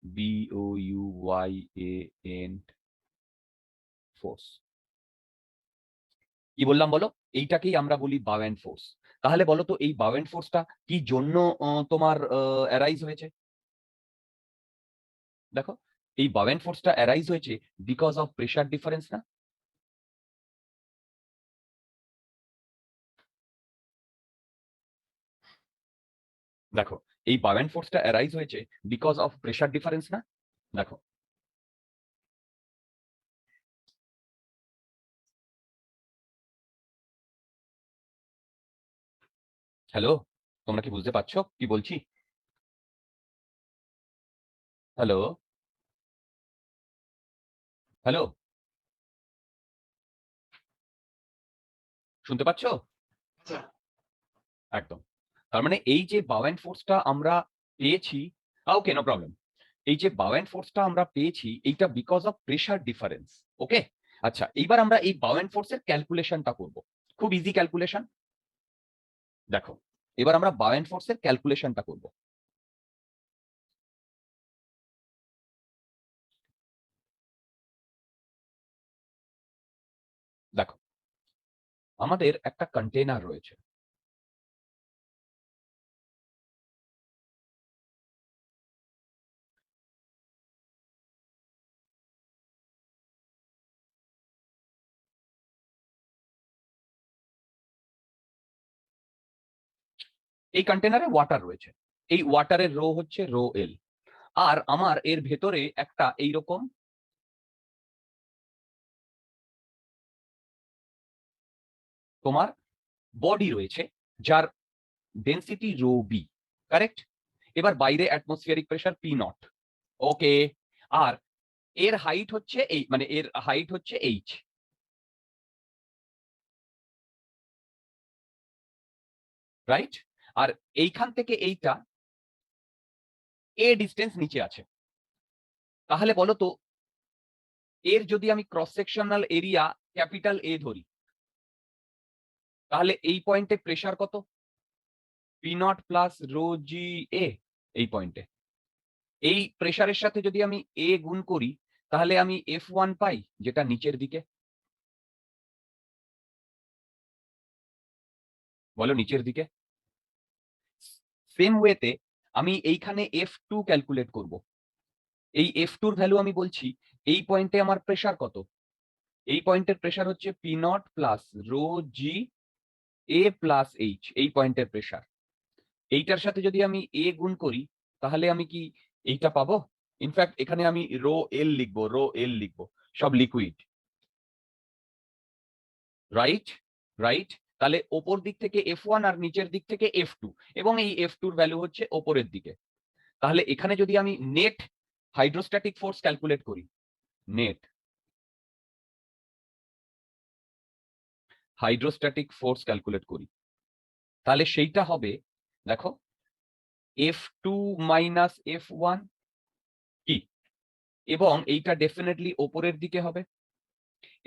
B O U Y A N force. কি বললাম বলো? এইটাকেই আমরা বলি বাওয়েন্ট ফোর্স। তাহলে বলো তো এই বাওয়েন্ট ফোর্সটা কি জন্য তোমার অ্যারাইজ হয়েছে? দেখো, এই বাওয়েন্ট ফোর্সটা অ্যারাইজ হয়েছে বিকজ অফ প্রেসার ডিফারেন্স না? দেখো, এই বাওয়েন্ট ফোর্সটা অ্যারাইজ হয়েছে বিকজ অফ প্রেসার ডিফারেন্স না? দেখো, হ্যালো, তোমরা কি বুঝতে পারছো কি বলছি? হ্যালো, হ্যালো, শুনতে পাচ্ছো? আচ্ছা, একদম। তার মানে এই যে বাওয়েন্ট ফোর্সটা আমরা পেয়েছি, ওকে, নো প্রবলেম। এই যে বাওয়েন্ট ফোর্সটা আমরা পেয়েছি, এইটা বিকজ অফ প্রেসার ডিফারেন্স। ওকে? আচ্ছা, এইবার আমরা এই বাওয়েন্ট ফোর্সের ক্যালকুলেশনটা করব। খুব ইজি ক্যালকুলেশন। দেখো, এবার আমরা বাওয়েন্ট ফোর্সের ক্যালকুলেশনটা করব। দেখো, আমাদের একটা কন্টেনার রয়েছে। এই কন্টেনারে ওয়াটার রয়েছে। এই ওয়াটারের রো হচ্ছে রো এল। আর আমার এর ভেতরে একটা এইরকম তোমার বডি রয়েছে, যার ডেনসিটি রো বি। কারেক্ট? এবার বাইরে অ্যাটমসফিয়ারিক প্রেসার পি নট। ওকে। আর এর হাইট হচ্ছে এই, মানে এর হাইট হচ্ছে এইচ। রাইট? আর এইখান থেকে এইটা এ ডিস্টেন্স নিচে আছে। তাহলে বলো তো এর যদি আমি cross sectional area capital A ধরি, তাহলে এই পয়েন্টে প্রেসার কত? পি নট প্লাস রো জি এ। এই পয়েন্টে এই প্রেসারের সাথে যদি আমি এ গুণ করি, তাহলে আমি F1 পাই, যেটা নিচের দিকে। বলো নিচের দিকে। সেম ওয়েতে আমি এইখানে F2 ক্যালকুলেট করব। এই F2 এর ভ্যালু আমি বলছি এই পয়েন্টে আমার প্রেসার কত? এই পয়েন্টের প্রেসার হচ্ছে P0 প্লাস রো জি এ প্লাস এইচ, এই পয়েন্টের প্রেসার। এইটার সাথে যদি আমি এ গুণ করি তাহলে আমি কি এইটা পাবো? ইনফ্যাক্ট এখানে আমি রো এল লিখবো, সব লিকুইড, রাইট? রাইট? তাহলে ওপর দিক থেকে F1 আর নিচের দিক থেকে F2, এবং এই F2 এর ভ্যালু হচ্ছে ওপরের দিকে। তাহলে এখানে যদি আমি নেট হাইড্রোস্ট্যাটিক ফোর্স ক্যালকুলেট করি, নেট হাইড্রোস্ট্যাটিক ফোর্স ক্যালকুলেট করি, তাহলে সেইটা হবে, দেখো, F2 মাইনাস F1 কি, এবং এইটা ডেফিনেটলি ওপরের দিকে হবে।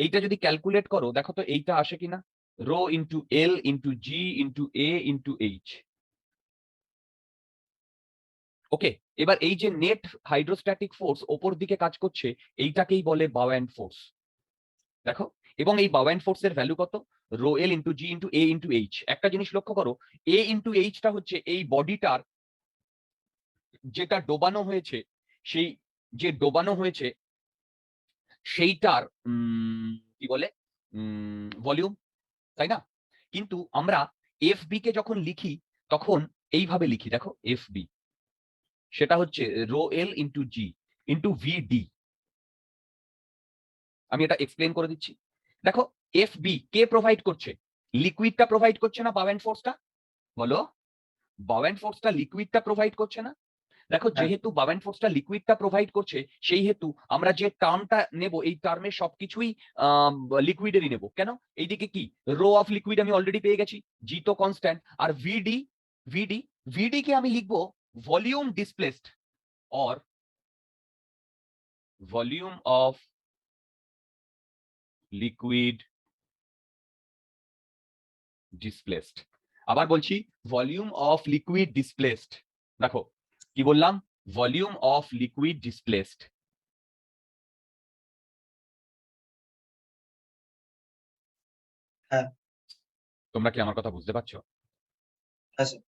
এইটা যদি ক্যালকুলেট করো, দেখো তো এইটা আসে কিনা, rho into L into g into এ ইন্টু এইচ। ওকে, এবার এই যে নেট হাইড্রোস্ট্যাটিক ফোর্স ওপর দিকে কাজ করছে, এইটাকেই বলে বাউয়ান্ট ফোর্স। দেখো, এবং এই বাউয়ান্ট ফোর্স এর ভ্যালু কত? Rho L into g into এ ইন্টু এইচ। একটা জিনিস লক্ষ্য করো, এ ইন্টু এইচটা হচ্ছে এই বডিটার যেটা ডোবানো হয়েছে, সেই যে ডোবানো হয়েছে সেইটার কি বলে ভলিউম, তাই না? কিন্তু আমরা এফ বি কে যখন লিখি তখন এইভাবে লিখি, দেখো, এফ বি সেটা হচ্ছে rho L into g into ভিডি। আমি এটা এক্সপ্লেন করে দিচ্ছি। দেখো, এফ বি কে প্রোভাইড করছে? লিকুইডটা প্রোভাইড করছে না বাউয়ান্ট ফোর্সটা? বলো, বাউয়ান্ট ফোর্সটা লিকুইডটা প্রোভাইড করছে না? দেখো, হ্যাঁ, যেহেতু বাউয়ান্ট ফোর্সটা লিকুইডটা প্রোভাইড করছে, সেই হেতু আমরা যে টার্মটা নেব, এই টার্মে সবকিছুই লিকুইডেরই নেব। কেন? এইদিকে কি রো অফ লিকুইড আমি অলরেডি পেয়ে গেছি, জি তো কনস্ট্যান্ট, আর ভিডি, ভিডি ভিডি কে আমি লিখবো volume displaced or volume of liquid displaced. আবার বলছি, ভলিউম অফ লিকুইড ডিসপ্লেসড। দেখো কি বললাম, ভলিউম অফ লিকুইড ডিসপ্লেসড। হ্যাঁ, তোমরা কি আমার কথা বুঝতে পারছো? হ্যাঁ স্যার।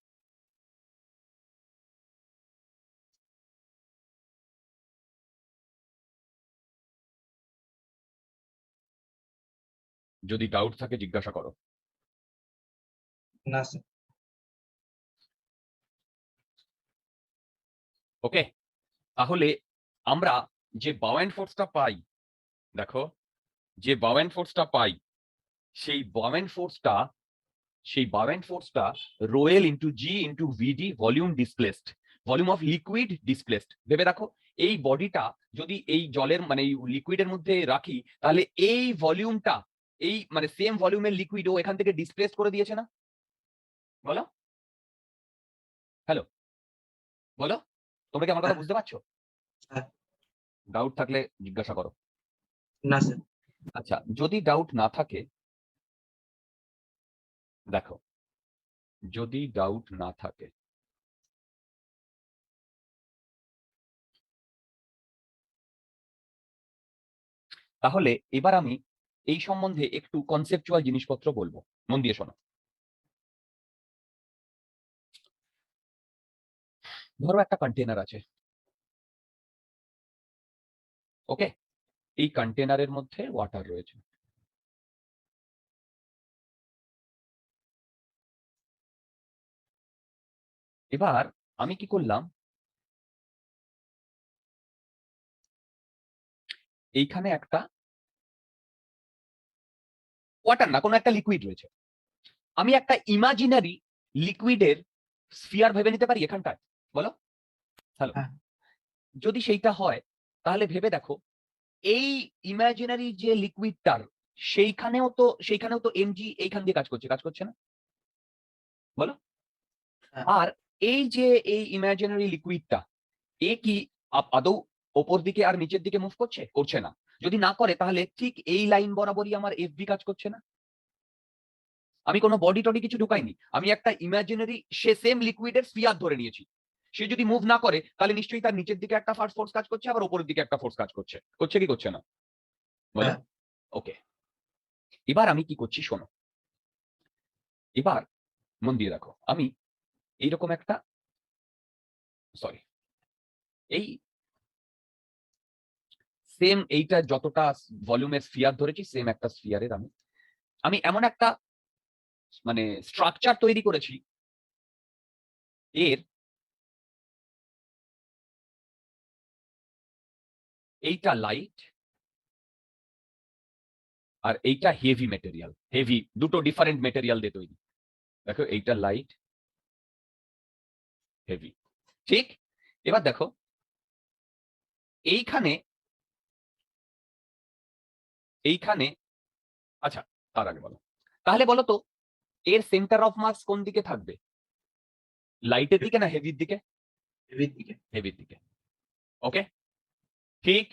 যদি ডাউট থাকে জিজ্ঞাসা করো। না স্যার। ওকে, তাহলে আমরা যে বাউয়ান্ট ফোর্সটা পাই, দেখো, যে বাউয়ান্ট ফোর্সটা পাই, সেই বাউয়ান্ট ফোর্সটা rho L into g into VD volume displaced, volume of liquid displaced. ভেবে দেখো, এই বডিটা যদি এই জলের মানে এই লিকুইডের মধ্যে রাখি, তাহলে এই ভলিউমটা, এই মানে সেম ভলিউমের লিকুইড ও এখান থেকে ডিসপ্লেস করে দিয়েছে না? বলো, হ্যালো, বলো, তোমরা কি আমার কথা হ্যাঁ, বুঝতে পারছো? হ্যাঁ। ডাউট থাকলে জিজ্ঞাসা করো। না স্যার। আচ্ছা, যদি ডাউট না থাকে, দেখো, যদি ডাউট না থাকে, তাহলে এবার আমি এই সম্বন্ধে একটু কনসেপচুয়াল জিনিসপত্র বলবো। মন দিয়ে শোনো। ধরো একটা কন্টেনার আছে, ওকে, এই কন্টেনারের মধ্যে ওয়াটার রয়েছে। এবার আমি কি করলাম, এইখানে একটা ওয়াটার না, কোনো একটা লিকুইড রয়েছে। আমি একটা ইমাজিনারি লিকুইডের স্ফিয়ার ভেবে নিতে পারি এখানটায়, বলো, হ্যালো। হ্যাঁ, যদি সেইটা হয়, তাহলে ভেবে দেখো, এই ইমাজিনারি যে লিকুইডটার সেইখানেও তো এমজি এইখান দিয়ে কাজ করছে না? বলো। হ্যাঁ, আর এই যে এই ইমাজিনারি লিকুইডটা, এ কি আদৌ ওপর দিকে আর নিচের দিকে মুভ করছে? করছে না। যদি না করে, তাহলে ঠিক এই লাইন বরাবরই আমার এফবি কাজ করছে না? আমি কোনো বডি টডি কিছু ঢুকাইনি, আমি একটা ইমাজিনারি সে সেম লিকুইডের স্ফিয়ার ধরে নিয়েছি। সে যদি মুভ না করে, তাহলে নিশ্চয়ই তার নিচের দিকে একটা ফোর্স কাজ করছে, আবার উপরের দিকে একটা ফোর্স কাজ করছে। করছে কি করছে না? বলো। হ্যাঁ। ওকে, এবার আমি কি করছি শোনো। এবার মন দিয়ে দেখো, আমি এইরকম একটা সরি, এই সেম এইটা যতটা ভলিউমের স্ফিয়ার ধরেছি সেম একটা স্ফিয়ারের আমি এমন একটা মানে স্ট্রাকচার তৈরি করেছি এর এইটা লাইট আর এইটা হেভি মেটেরিয়াল, হেভি দুটো ডিফারেন্ট মেটেরিয়াল দিয়ে তৈরি। দেখো এইটা লাইট, হেভি, ঠিক। এবার দেখো এইখানে এইখানে আচ্ছা, তার আগে বলো, তাহলে বলো তো এর সেন্টার অফ মাস কোন দিকে থাকবে, লাইটের দিকে না হেভির দিকে? হেভির দিকে। হেভির দিকে, ওকে, ঠিক।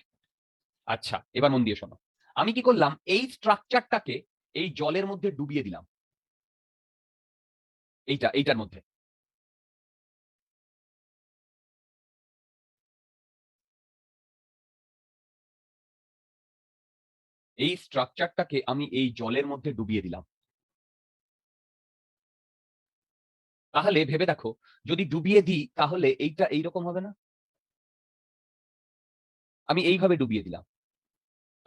আচ্ছা, এবার মন দিয়ে শোনো, আমি কি করলাম, এই স্ট্রাকচারটাকে এই জলের মধ্যে ডুবিয়ে দিলাম, এইটার মধ্যে। এই স্ট্রাকচারটাকে আমি এই জলের মধ্যে ডুবিয়ে দিলাম। তাহলে ভেবে দেখো, যদি ডুবিয়ে দিই তাহলে এইটা এইরকম হবে না? আমি এইভাবে ডুবিয়ে দিলাম,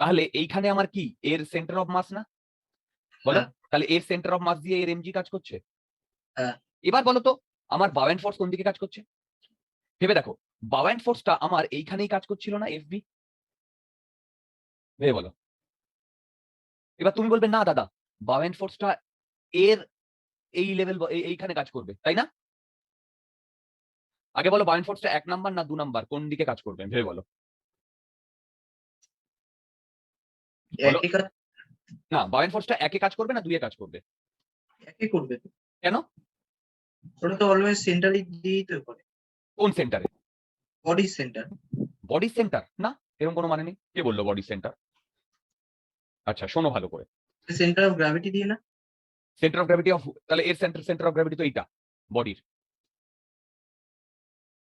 তাহলে এইখানে আমার কি এর সেন্টার অফ মাস না? বলো, হ্যাঁ। তাহলে এর সেন্টার অফ মাস দিয়ে এর এমজি কাজ করছে। হ্যাঁ। এবার বলো তো আমার বাউয়েন্ট ফোর্স কোন দিকে কাজ করছে? ভেবে দেখো, বাউয়েন্ট ফোর্সটা আমার এইখানেই কাজ করছিল না, এফবি? ভেবে বলো। এবার তুমি বলবে না দাদা, বাউয়েন্ট ফোর্সটা এর এই লেভেল এইখানে কাজ করবে, তাই না? আগে বলো, বাউয়েন্ট ফোর্সটা 1 নাম্বার না 2 নাম্বার, কোন দিকে কাজ করবে ভেবে বলো। বলো, একই কাজ। না, বাউয়েন্ট ফোর্সটা 1 এ কাজ করবে না 2 এ কাজ করবে? একই করবে। কেন? ওটা তো অলওয়েজ সেন্টারে দিয়েই তো করে। কোন সেন্টারে? Body centre. বডি সেন্টার না, এরকম কোনো মানে নেই। কে বললো বডি সেন্টার? আচ্ছা শোনো ভালো করে, সেন্টার অফ গ্র্যাভিটি দিয়ে না? সেন্টার অফ গ্র্যাভিটি অফ, তাহলে এর সেন্টার অফ গ্র্যাভিটি তো এইটা বডির,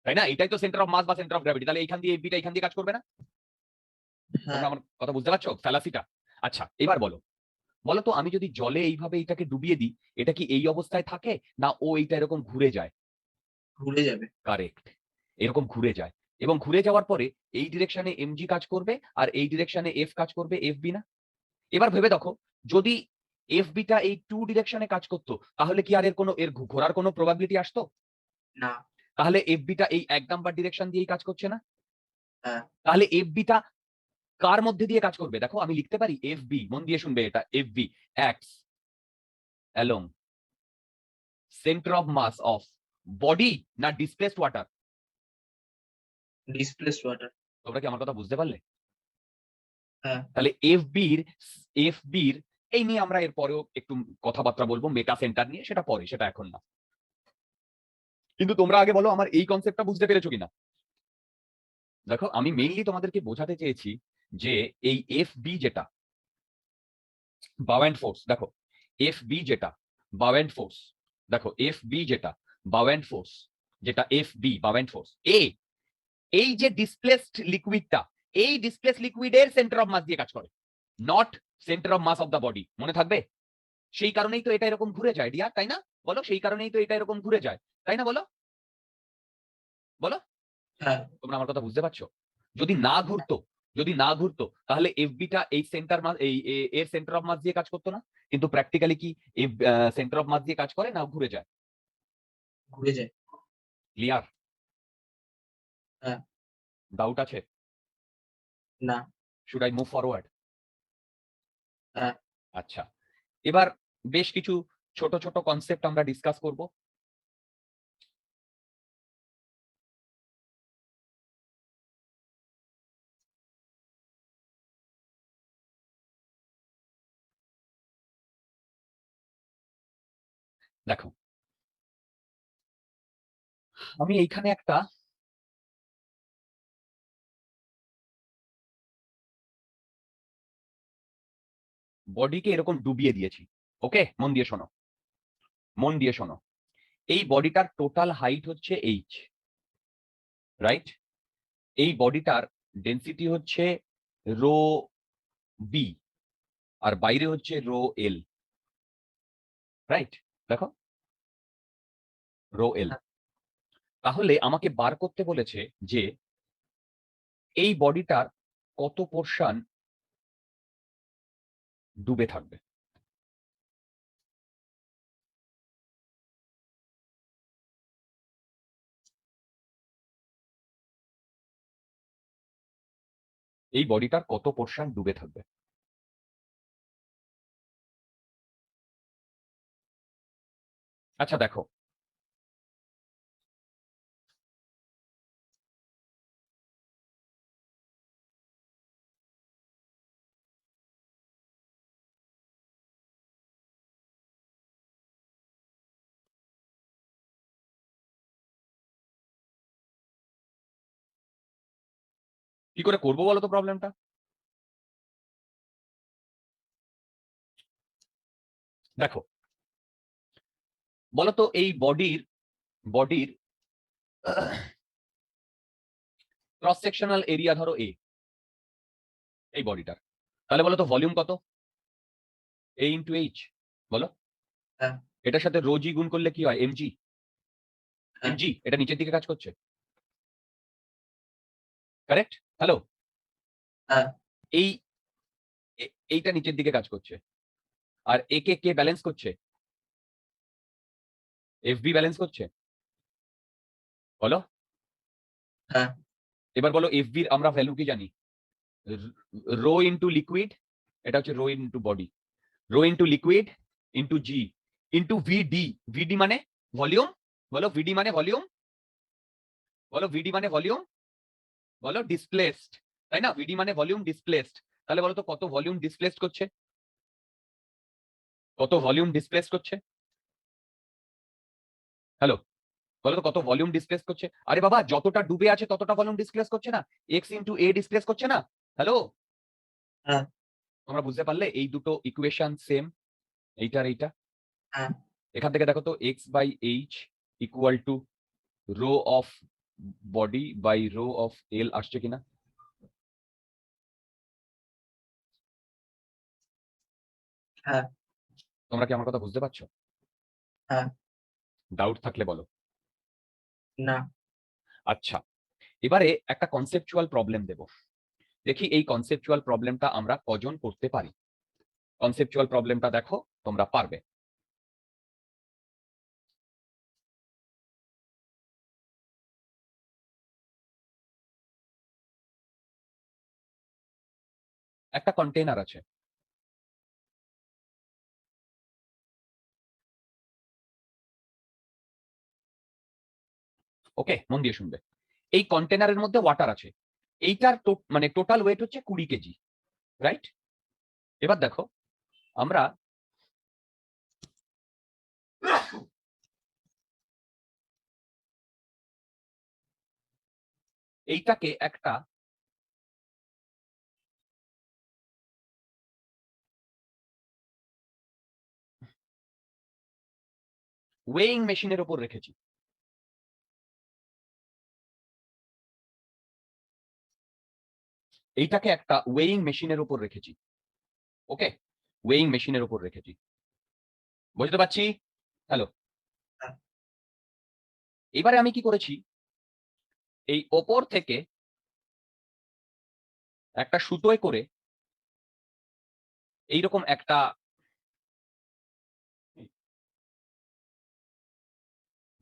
তাই না? এটাই তো সেন্টার অফ মাস বা সেন্টার অফ গ্র্যাভিটি, তাহলে এইখান দিয়ে এফবিটা এখান দিয়ে কাজ করবে না? হ্যাঁ। তোমরা আমার কথা বুঝতে পারছো ফ্যালাসিটা? আচ্ছা এবার বলো, বলো তো আমি যদি জলে এইভাবে এটাকে ডুবিয়ে দিই, এটা কি এই অবস্থায় থাকে না ও এইটা এরকম ঘুরে যায়? ঘুরে যাবে। কারেক্ট, এরকম ঘুরে যায়, এবং ঘুরে যাওয়ার পরে এই ডিরেকশনে এমজি কাজ করবে আর এই ডিরেকশনে এফ কাজ করবে, এফবি না? এবার ভেবে দেখো, যদি এফবিটা এই টু ডিরেকশনে কাজ করতো তাহলে কি আর এর ঘোরার কোনো প্রবাবিলিটি আসতো? না। তাহলে এফবিটা এই 1 নাম্বার ডিরেকশন দিয়েই কাজ করছে না? হ্যাঁ। তাহলে এফবিটা কার মধ্যে দিয়ে কাজ করবে? দেখো আমি লিখতে পারি এফবি, মন দিয়ে শুনবে, এটা FB acts along centre of mass of body না ডিসপ্লেসড ওয়াটার? Displaced water. তোমরা কি আমার কথা বুঝতে পারলে? হ্যাঁ। তাহলে এফবির এই নিয়ে আমরা এর পরেও একটু কথাবার্তা বলবো, মেটা সেন্টার নিয়ে, সেটা পরে, সেটা এখন না। কিন্তু তোমরা আগে বলো আমার এই কনসেপ্টটা বুঝতে পেরেছো কিনা। দেখো আমি মেইনলি তোমাদেরকে বোঝাতে চেয়েছি যে এই এফবি যেটা বাউয়েন্ট ফোর্স, দেখো এফবি যেটা বাউয়েন্ট ফোর্স, দেখো এফবি যেটা বাউয়েন্ট ফোর্স, যেটা এফবি বাউয়েন্ট ফোর্স এই যে ডিসপ্লেসড লিকুইডটা, এই ডিসপ্লেস লিকুইডের সেন্টার অফ মাস দিয়ে কাজ করে, not centre of mass of the body. মনে থাকবে? সেই কারণেই তো এটা এরকম ঘুরে যায় ডিয়ার, তাই না? বলো, সেই কারণেই তো এটা এরকম ঘুরে যায়, তাই না? বলো বলো, হ্যাঁ। তোমরা আমার কথা বুঝতে পারছো? যদি না ঘুরতো, যদি না ঘুরতো তাহলে এফবিটা এই সেন্টার মাস এর সেন্টার অফ মাস দিয়ে কাজ করতো না। কিন্তু প্র্যাকটিক্যালি কি সেন্টার অফ মাস দিয়ে কাজ করে না ঘুরে যায়? ঘুরে যায়। ক্লিয়ার? হ্যাঁ। ডাউট আছে? না। Should I move forward? হ্যাঁ। আচ্ছা, এবার বেশ কিছু ছোট ছোট কনসেপ্ট আমরা ডিসকাস করব। দেখো আমি এইখানে একটা বডিকে এরকম ডুবিয়ে দিয়েছি, ওকে? মন দিয়ে শোনো, মন দিয়ে শোনো, এই বডিটার টোটাল হাইট হচ্ছে এইচ, রাইট? এই বডিটার ডেন্সিটি হচ্ছে রো বি, আর বাইরে হচ্ছে রো এল, রাইট? দেখো রো এল। তাহলে আমাকে বার করতে বলেছে যে এই বডিটার কত পোর্শন ডুবে থাকবে। এই বডিটার কত পোর্শন ডুবে থাকবে। আচ্ছা দেখো, কি করে করবো বলো তো প্রবলেমটা? দেখো, বলো তো এই বডির ক্রস সেকশনাল এরিয়া ধরো এ, এই বডিটার, তাহলে বলো তো ভলিউম কত? এ ইন্টু এইচ, বলো। হ্যাঁ এটার সাথে রো জি গুণ করলে কি হয়? এমজি। হ্যাঁ এমজি এটা নিচের দিকে কাজ করছে, কারেক্ট? হ্যালো, হ্যাঁ এই এইটা নিচের দিকে কাজ করছে, আর একে কে ব্যালেন্স করছে? এফবি ব্যালেন্স করছে, বলো। হ্যাঁ এবার বলো এফবির আমরা ভ্যালু কি জানি? রো ইন্টু লিকুইড, এটা হচ্ছে rho into body, rho into liquid into g into VD. VD মানে ভলিউম, বলো। ভিডি মানে ভলিউম, বলো। ভিডি মানে ভলিউম, বলো। ডিসপ্লেসড, তাই না? ভিডি মানে ভলিউম ডিসপ্লেসড। তাহলে বলো তো কত ভলিউম ডিসপ্লেসড করছে? কত ভলিউম ডিসপ্লেস করছে? হ্যালো, বলো তো কত ভলিউম ডিসপ্লেস করছে? আরে বাবা, যতটা ডুবে আছে ততটা ভলিউম ডিসপ্লেস করছে না? এক্স ইন্টু এ ডিসপ্লেস করছে না? হ্যালো, হ্যাঁ তোমরা বুঝতে পারলে? এই দুটো ইকুয়েশন সেম, এইটা আর এইটা। হ্যাঁ এখান থেকে দেখো তো x by h equal to rho of body by rho of L আসছে কিনা? হ্যাঁ তোমরা কি আমার কথা বুঝতে পারছো? হ্যাঁ ডাউট থাকলে বলো। না আচ্ছা, এবারে একটা কনসেপচুয়াল প্রবলেম দেব। দেখি এই কনসেপচুয়াল প্রবলেমটা আমরা কজন করতে পারি। কনসেপচুয়াল প্রবলেমটা দেখো, তোমরা পারবে। একটা কন্টেনার আছে, ওকে, মন দিয়ে শুনবে। এই কন্টেনারের মধ্যে ওয়াটার আছে, এইটার মানে টোটাল ওয়েট হচ্ছে 20 কেজি, রাইট? এবার দেখো, আমরা এইটাকে একটা ওয়েইং মেশিনের উপর রেখেছি। এইটাকে একটা ওয়েইং মেশিনের উপর রেখেছি, ওকে, ওয়েইং মেশিনের উপর রেখেছি। বুঝতে পারছি? হ্যালো, হ্যাঁ এবারে আমি কি করেছি, এই ওপর থেকে একটা সুতোয় করে এইরকম একটা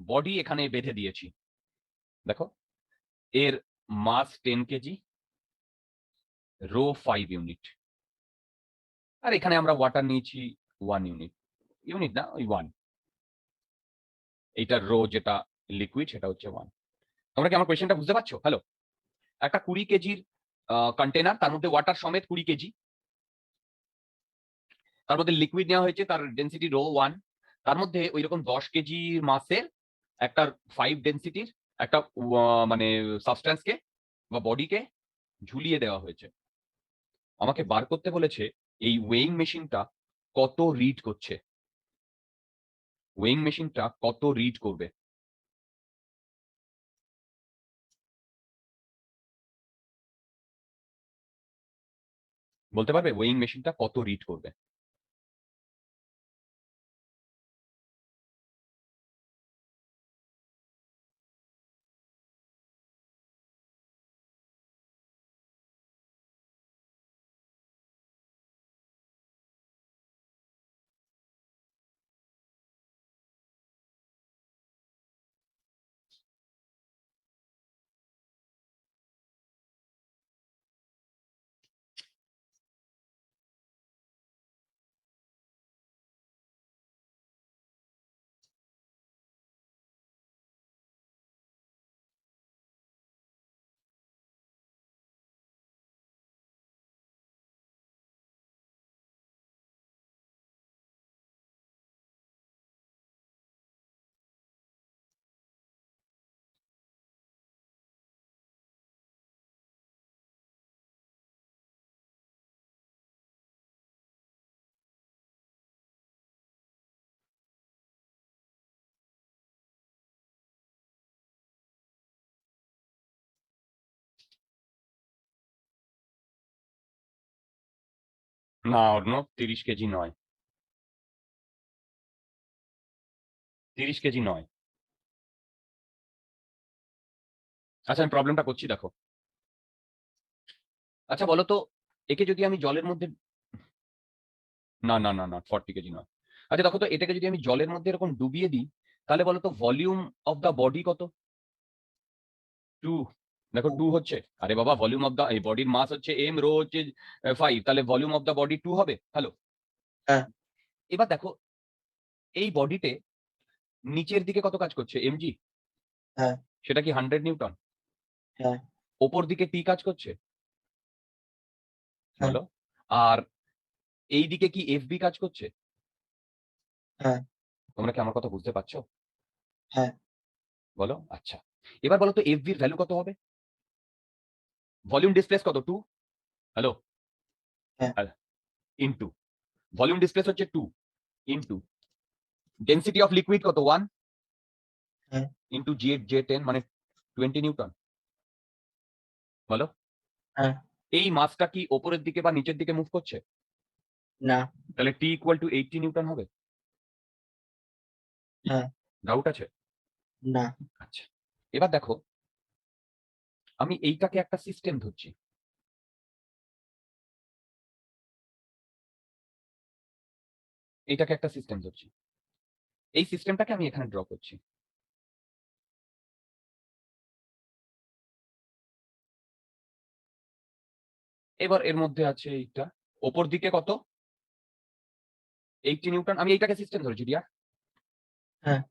বডি এখানে বেঁধে দিয়েছি। দেখো, এর মাস 10 কেজি, রো 5 ইউনিট, আর এখানে আমরা ওয়াটার নিয়েছি 1 ইউনিট। ইউনিট না, ওই 1। এইটার রো যেটা লিকুইড সেটা হচ্ছে 1। তোমরা কি আমার কোয়েশ্চেনটা বুঝতে পারছো? হ্যালো, একটা 20 কেজির কন্টেনার, তার মধ্যে ওয়াটার সমেত 20 কেজি, তার মধ্যে লিকুইড নেওয়া হয়েছে, তার ডেন্সিটি রো 1, তার মধ্যে ওই রকম 10 কেজি মাসের একটা 5 ডেন্সিটির একটা মানে সাবস্ট্যান্সকে বা বডিকে ঝুলিয়ে দেওয়া হয়েছে। আমাকে বার করতে বলেছে এই ওয়েইং মেশিনটা কত রিড করছে, ওয়েইং মেশিনটা কত রিড করবে। বলতে পারবে ওয়েইং মেশিনটা কত রিড করবে? না অর্ণব 30 কেজি নয়, 30 কেজি নয়। আচ্ছা আমি প্রবলেমটা করছি দেখো। আচ্ছা বলো তো, একে যদি আমি জলের মধ্যে, না না না না 40 কেজি নয়। আচ্ছা দেখো তো, এটাকে যদি আমি জলের মধ্যে এরকম ডুবিয়ে দিই, তাহলে বলো তো ভলিউম অফ দ্য বডি কত? 2। দেখো 2 হচ্ছে। আরে বাবা, ভলিউম অফ দ্য এই বডির মাস হচ্ছে m, রো হচ্ছে 5, তাহলে ভলিউম অফ দ্য বডি 2 হবে। হ্যালো, হ্যাঁ এবার দেখো এই বডিতে নিচের দিকে কত কাজ করছে? mg। হ্যাঁ সেটা কি 100 নিউটন? হ্যাঁ ওপর দিকে টি কাজ করছে, হ্যাঁ বলো। আর এই দিকে কি fb কাজ করছে? হ্যাঁ তোমরা কি আমার কথা বুঝতে পারছো? হ্যাঁ বলো। আচ্ছা এবার বলো তো fb এর ভ্যালু কত হবে? ভলিউম ডিসপ্লেস কত? 2। হ্যালো, হ্যাঁ ইনটু ভলিউম ডিসপ্লেস হচ্ছে 2 ইনটু ডেনসিটি অফ লিকুইড কত? 1 হ্যাঁ ইনটু j10 মানে 20 নিউটন। বলো, হ্যাঁ এই মাসটা কি ওপরের দিকে বা নিচের দিকে মুভ করছে? না তাহলে t ইকুয়াল টু 80 নিউটন হবে। হ্যাঁ ডাউট আছে? না আচ্ছা এবার দেখো, আমি এইটাকে একটা সিস্টেম ধরছি। এইটাকে একটা সিস্টেম ধরছি। এই সিস্টেমটাকে আমি এখানে ড্র করছি। এবার এর মধ্যে আছে এইটা, ওপর দিকে কত? 80 নিউটন। আমি এইটাকে সিস্টেম ধরেছি ডিয়ার। হ্যাঁ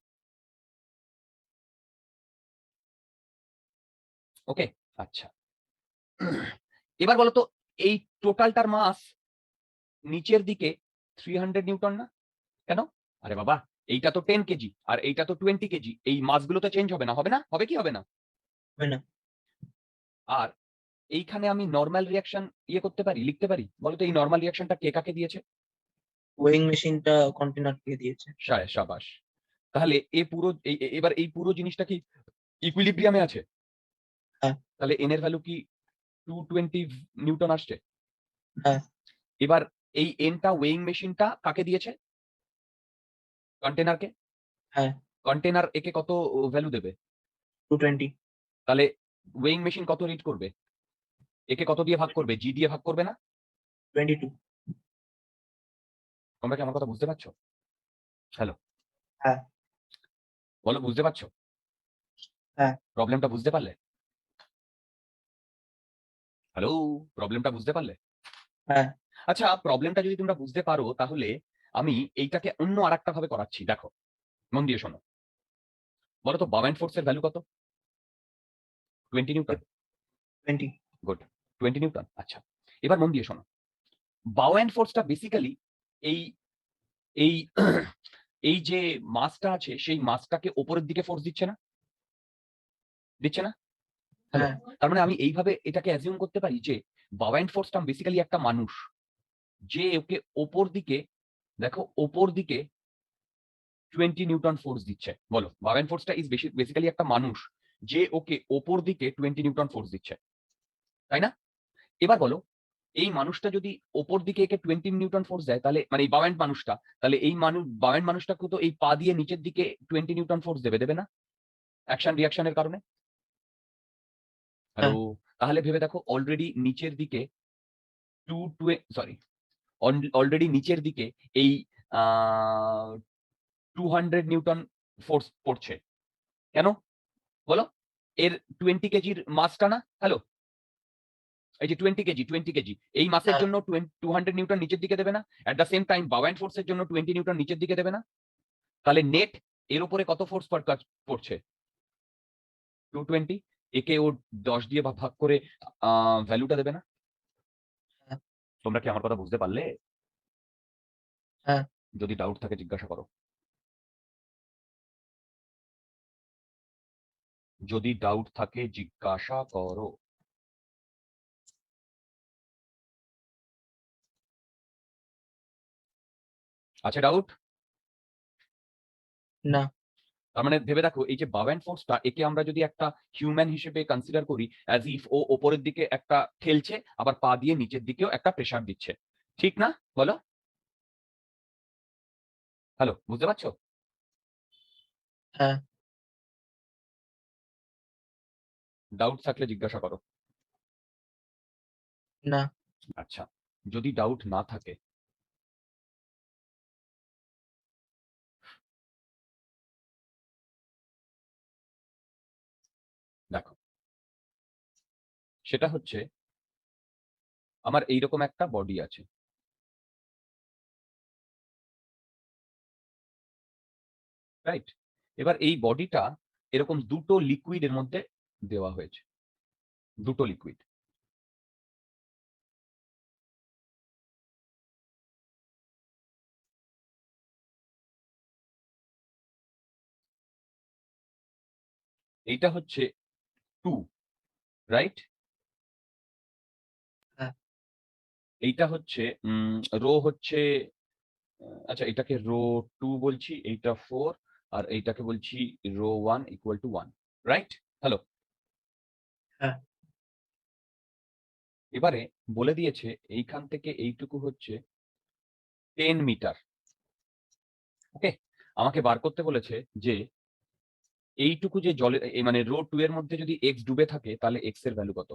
ওকে। আচ্ছা এবার বলো তো, এই টোটালটার মাস নিচের দিকে 300 নিউটন না? কেন? আরে বাবা, এইটা তো 10 কেজি আর এইটা তো 20 কেজি, এই মাসগুলো তো চেঞ্জ হবে না? হবে না? হবে কি হবে না? হবে না। আর এইখানে আমি নরমাল রিয়াকশন ইয়ে করতে পারি, লিখতে পারি। বলো তো এই নরমাল রিয়াকশনটা কে কাকে দিয়েছে? ওয়েইং মেশিনটা কন্টেনারকে দিয়েছে। সাবাস। তাহলে এ পুরো এবার এই পুরো জিনিসটা কি ইকুইলিব্রিয়ামে আছে? হ্যাঁ তাহলে এন এর ভ্যালু কি 220 নিউটন আসছে? হ্যাঁ এবার এই এনটা ওয়েইং মেশিনটা কাকে দিয়েছে? কন্টেনারকে। হ্যাঁ কন্টেনার একে কত ভ্যালু দেবে? 220। তাহলে ওয়েইং মেশিন কত রিড করবে? একে কত দিয়ে ভাগ করবে? জি দিয়ে ভাগ করবে না? 22। তোমরা কি আমার কথা বুঝতে পারছো? হ্যালো, হ্যাঁ বলো বুঝতে পারছো? হ্যাঁ প্রবলেমটা বুঝতে পারলে? হ্যালো, প্রবলেমটা বুঝতে পারলে? হ্যাঁ আচ্ছা প্রবলেমটা যদি তোমরা বুঝতে পারো, তাহলে আমি এইটাকে অন্য আরেকটা ভাবে করাচ্ছি। দেখো, মন দিয়ে শোনো। বলো তো বাউন্ড ফোর্সের ভ্যালু কত? 20 নিউটন। 20। Good, 20 Newton. আচ্ছা এবার মন দিয়ে শোনো। বাউন্ড ফোর্সটা বেসিক্যালি এই এই এই যে মাসটা আছে, সেই মাসটাকে উপরের দিকে ফোর্স দিচ্ছে না? দিচ্ছে না? হ্যালো, হ্যাঁ তার মানে আমি এইভাবে এটাকে অ্যাজিউম করতে পারি যে বাউন্ড ফোর্সটা বেসিক্যালি একটা মানুষ, যে ওকে ওপর দিকে, দেখো ওপর দিকে 20 নিউটন ফোর্স দিচ্ছে। বলো, বাউন্ড ফোর্সটা ইজ বেসিক্যালি একটা মানুষ, যে ওকে ওপর দিকে 20 নিউটন ফোর্স দিচ্ছে, তাই না? এবার বলো, এই মানুষটা যদি ওপর দিকে একে 20 নিউটন ফোর্স দেয়, তাহলে মানে এই বাউন্ড মানুষটা, তাহলে এই বাউন্ড মানুষটাকে তো এই পা দিয়ে নিচের দিকে 20 নিউটন ফোর্স দেবে, দেবে না? অ্যাকশন রিয়াকশনের কারণে। হ্যালো, হ্যাঁ তাহলে ভেবে দেখো, অলরেডি নিচের দিকে সরি, অলরেডি নিচের দিকে এই 200 নিউটন ফোর্স পড়ছে। কেন বলো? এর 20 কেজির মাসটা না? হ্যালো, এই যে 20 কেজি এই মাসের হ্যাঁ জন্য 200 নিউটন নিচের দিকে দেবে না? At the same time bound ফোর্সের জন্য 20 নিউটন নিচের দিকে দেবে না? তাহলে নেট এর উপরে কত ফোর্স পড়ছে? 220। একে ও 10 দিয়ে ভাগ করে ভ্যালুটা দেবে না? হ্যাঁ তোমরা কি আমার কথা বুঝতে পারলে? হ্যাঁ যদি ডাউট থাকে জিজ্ঞাসা করো। যদি ডাউট থাকে জিজ্ঞাসা করো। আছে ডাউট? না তার মানে ভেবে দেখো, এই যে বাউন্ড ফোর্সটা, একে আমরা যদি একটা হিউম্যান হিসেবে কনসিডার করি, অ্যাজ ইফ ও ওপরের দিকে একটা ঠেলছে, আবার পা দিয়ে নিচের দিকেও একটা প্রেসার দিচ্ছে। ঠিক না? বলো। হ্যালো, বুঝতে পারছো? হ্যাঁ। ডাউট থাকলে জিজ্ঞাসা করো। না। আচ্ছা, যদি ডাউট না থাকে দেখো, সেটা হচ্ছে আমার এইরকম একটা বডি আছে। রাইট? এবার এই বডিটা এরকম দুটো লিকুইড এর মধ্যে দেওয়া হয়েছে। দুটো লিকুইড। এইটা হচ্ছে 2, রাইট? হ্যাঁ। এইটা হচ্ছে রো হচ্ছে আচ্ছা এটাকে রো 2 বলছি, এইটা 4 আর এইটাকে বলছি rho 1 equal to 1, right? Hello. হ্যাঁ। এবারে বলে দিয়েছে এইখান থেকে এইটুকু হচ্ছে 10 মিটার। ওকে? আমাকে বার করতে বলেছে যে এইটুকু যে জলে মানে রো 2 এর মধ্যে যদি x ডুবে থাকে তাহলে x এর ভ্যালু কত?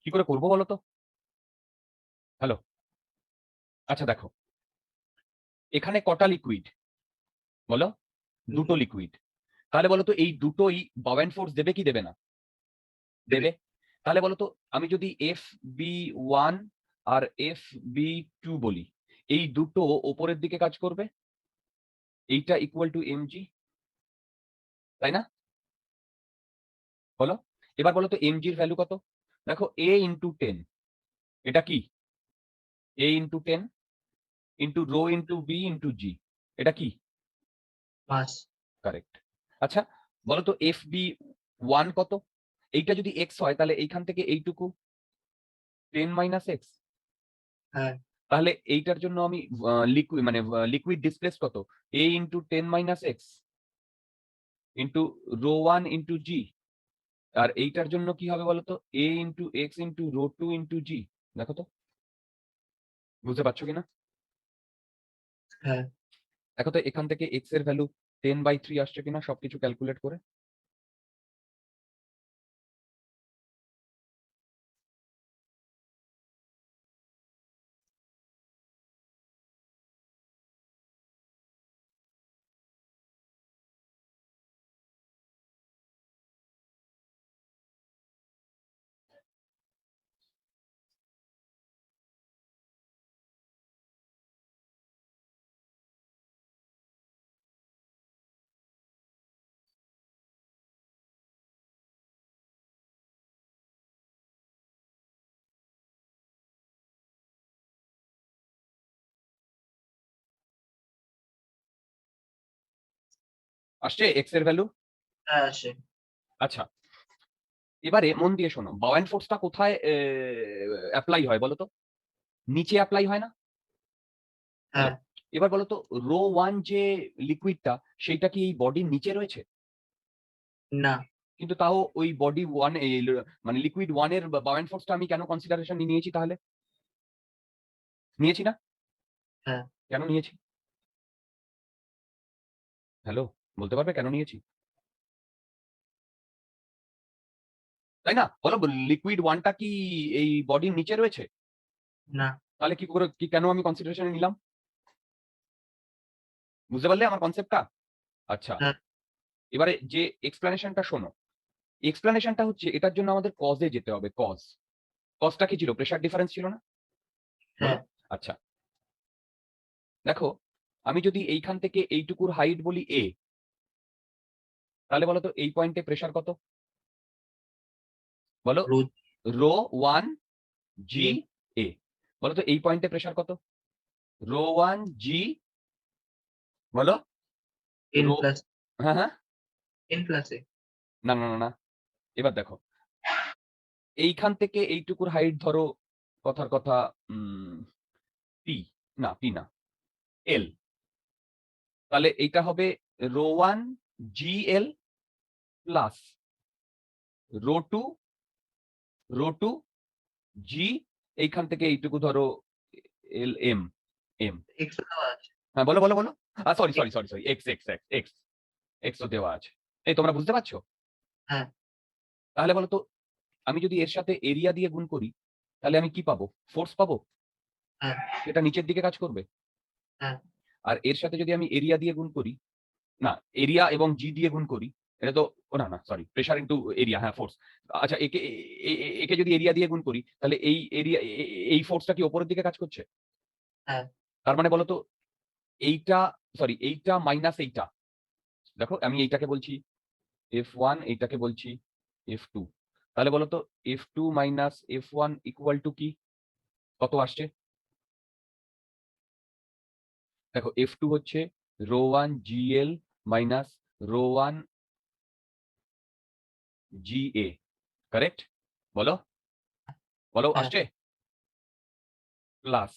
কি করে করব বলো তো? হ্যালো। আচ্ছা দেখো, এখানে কটা লিকুইড বলো? দুটো লিকুইড। তাহলে বলো তো এই দুটোই বাউন্ড ফোর্স দেবে কি দেবে না? দেবে। দেবে। তাহলে বলো তো আমি যদি FB1 আর FB2 বলি, এই দুটো উপরের দিকে কাজ করবে। এইটা ইকুয়াল টু mg, তাই না? বলো। এবার বলো তো mg এর ভ্যালু কত? দেখো a ইনটু 10, এটা কি? a into 10 into rho into b into g, এটা কি? মাস। কারেক্ট। আচ্ছা বলো তো FB1 কত? এইটা যদি x হয় তাহলে এইখান থেকে এইটুকু 10 মাইনাস x। হ্যাঁ। তাহলে এইটার জন্য আমি লিকুইড মানে লিকুইড ডিসপ্লেস কত? a into 10 minus x into rho 1 into g। আর এইটার জন্য কি হবে বলতো? a into x into rho 2 into g। দেখো তো বুঝতে পারছো কিনা? হ্যাঁ। দেখো তো এখান থেকে x এর ভ্যালু 10/3 আসছে কিনা সবকিছু ক্যালকুলেট করে। আসছে x এর ভ্যালু? হ্যাঁ আসে। আচ্ছা এবারে মন দিয়ে শোনো, বাউন্ড ফোর্সটা কোথায় অ্যাপ্লাই হয় বলো তো? নিচে অ্যাপ্লাই হয় না? হ্যালো। হ্যাঁ। এবার বলো তো রো 1 যে লিকুইডটা সেইটা কি এই বডির নিচে রয়েছে? না। কিন্তু তাও ওই বডি 1 মানে লিকুইড 1 এর বাউন্ড ফোর্সটা আমি কেন কনসিডারেশন নিয়েছি তাহলে? নিয়েছি না? হ্যাঁ। কেন নিয়েছি? হ্যালো, বলতে পারবে কেন নিয়েছি? তাই না? বলো লিকুইড 1 টা কি এই বডির নিচে রয়েছে? না। তাহলে কি করে কেন আমি কনসিডারেশন এ নিলাম? বুঝতে পারলে আমার কনসেপ্টটা? আচ্ছা, হ্যাঁ। এবারে যে এক্সপ্লানেশনটা শোনো। এক্সপ্লানেশনটা হচ্ছে এটার জন্য আমাদের কজ এ যেতে হবে, কজ। কজটা কি ছিল? প্রেসার ডিফারেন্স ছিল না? বলো। হ্যাঁ। আচ্ছা। দেখো, আমি যদি এইখান থেকে এইটুকুর হাইট বলি a, তাহলে বলো তো এই পয়েন্টে প্রেসার কত? বলো। রোজ রো 1 জি A, এ। বলো তো এই পয়েন্টে প্রেসার কত? রো 1 জি, বলো। n রো, plus হ্যাঁ হ্যাঁ, n plus a। না না না না, এবার দেখো, এইখান থেকে এইটুকুর হাইট ধরো, কথার কথা পি, না পি না, এল। তাহলে এইটা হবে রো 1 জি এল প্লাস রো 2 জি, এইখান থেকে এইটুকু ধরো এল এম এম। x ও দেওয়া আছে। হ্যাঁ বলো বলো বলো। Sorry X, sorry sorry sorry, x x x x, x তো দেওয়া আছে। এই তোমরা বুঝতে পারছো? হ্যাঁ তাহলে বলো তো, আমি যদি এর সাথে এরিয়া দিয়ে গুণ করি, তাহলে আমি কি পাবো? ফোর্স পাবো। হ্যাঁ এটা নিচের দিকে কাজ করবে। হ্যাঁ আর এর সাথে যদি আমি এরিয়া দিয়ে গুণ করি, না, এরিয়া এবং জি দিয়ে গুণ করি, এটা তো, ও না না সরি, প্রেসার ইন্টু এরিয়া, হ্যাঁ ফোর্স। আচ্ছা, একে একে যদি এরিয়া দিয়ে গুণ করি, তাহলে এই এরিয়া, এই ফোর্সটা কি ওপরের দিকে কাজ করছে? হ্যাঁ তার মানে বলো তো, এইটা, সরি, এইটা মাইনাস এইটা, দেখো আমি এইটাকে বলছি F1, এইটাকে বলছি F2। তাহলে বলো তো F2 minus F1 equal to কি? কত আসছে? দেখো F2 হচ্ছে rho 1 GL minus rho 1 GA, correct? বলো বলো, হ্যাঁ আসছে? প্লাস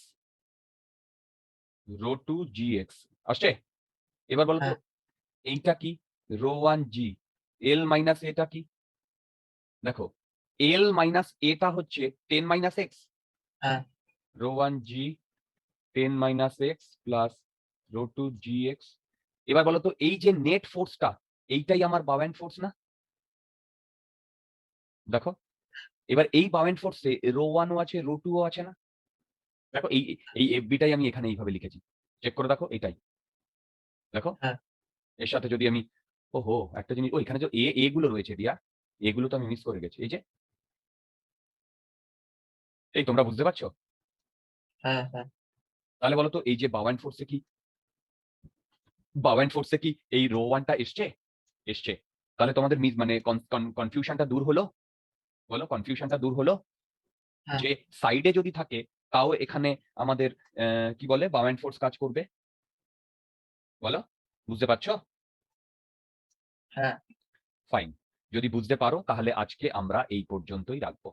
রো 2 GX, আসছে? এবার বলো তো, হ্যাঁ এইটা কি? রো 1 G, L মাইনাস এটা কি? দেখো, L মাইনাস এটা হচ্ছে 10 মাইনাস এক্স, হ্যাঁ rho 1 G 10 minus X plus rho 2 GX। এবার বলো তো, এই যে নেট ফোর্সটা, এইটাই আমার বাউন্ড ফোর্স না? দেখো, এবার এই বাউন্ড ফোর্সে রো 1 ও আছে, রো 2 ও আছে না? দেখো, এই এই এফবিটাই আমি এখানে এইভাবে লিখেছি, চেক করে দেখো, এটাই দেখো। হ্যাঁ এর সাথে যদি আমি, ওহো, একটা জিনিস, ও এখানে যে এ গুলো রয়েছে ডিয়ার, এগুলো তো আমি মিস করে গেছি। এই যে, এই তোমরা বুঝতে পারছো? হ্যাঁ হ্যাঁ তাহলে বলো তো, এই যে বাউন্ড ফোর্সে কি এই রো 1টা এসছে? এসছে। তাহলে তোমাদের মানে কনফিউশনটা দূর হলো। বলো, কনফিউশনটা দূর হলো। হ্যাঁ যে সাইডে যদি থাকে, তাও এখানে আমাদের কি বলে, বাউন্ড ফোর্স কাজ করবে। বলো, বুঝতে পারছো? হ্যাঁ। ফাইন। যদি বুঝতে পারো, তাহলে আজকে আমরা এই পর্যন্তই রাখবো।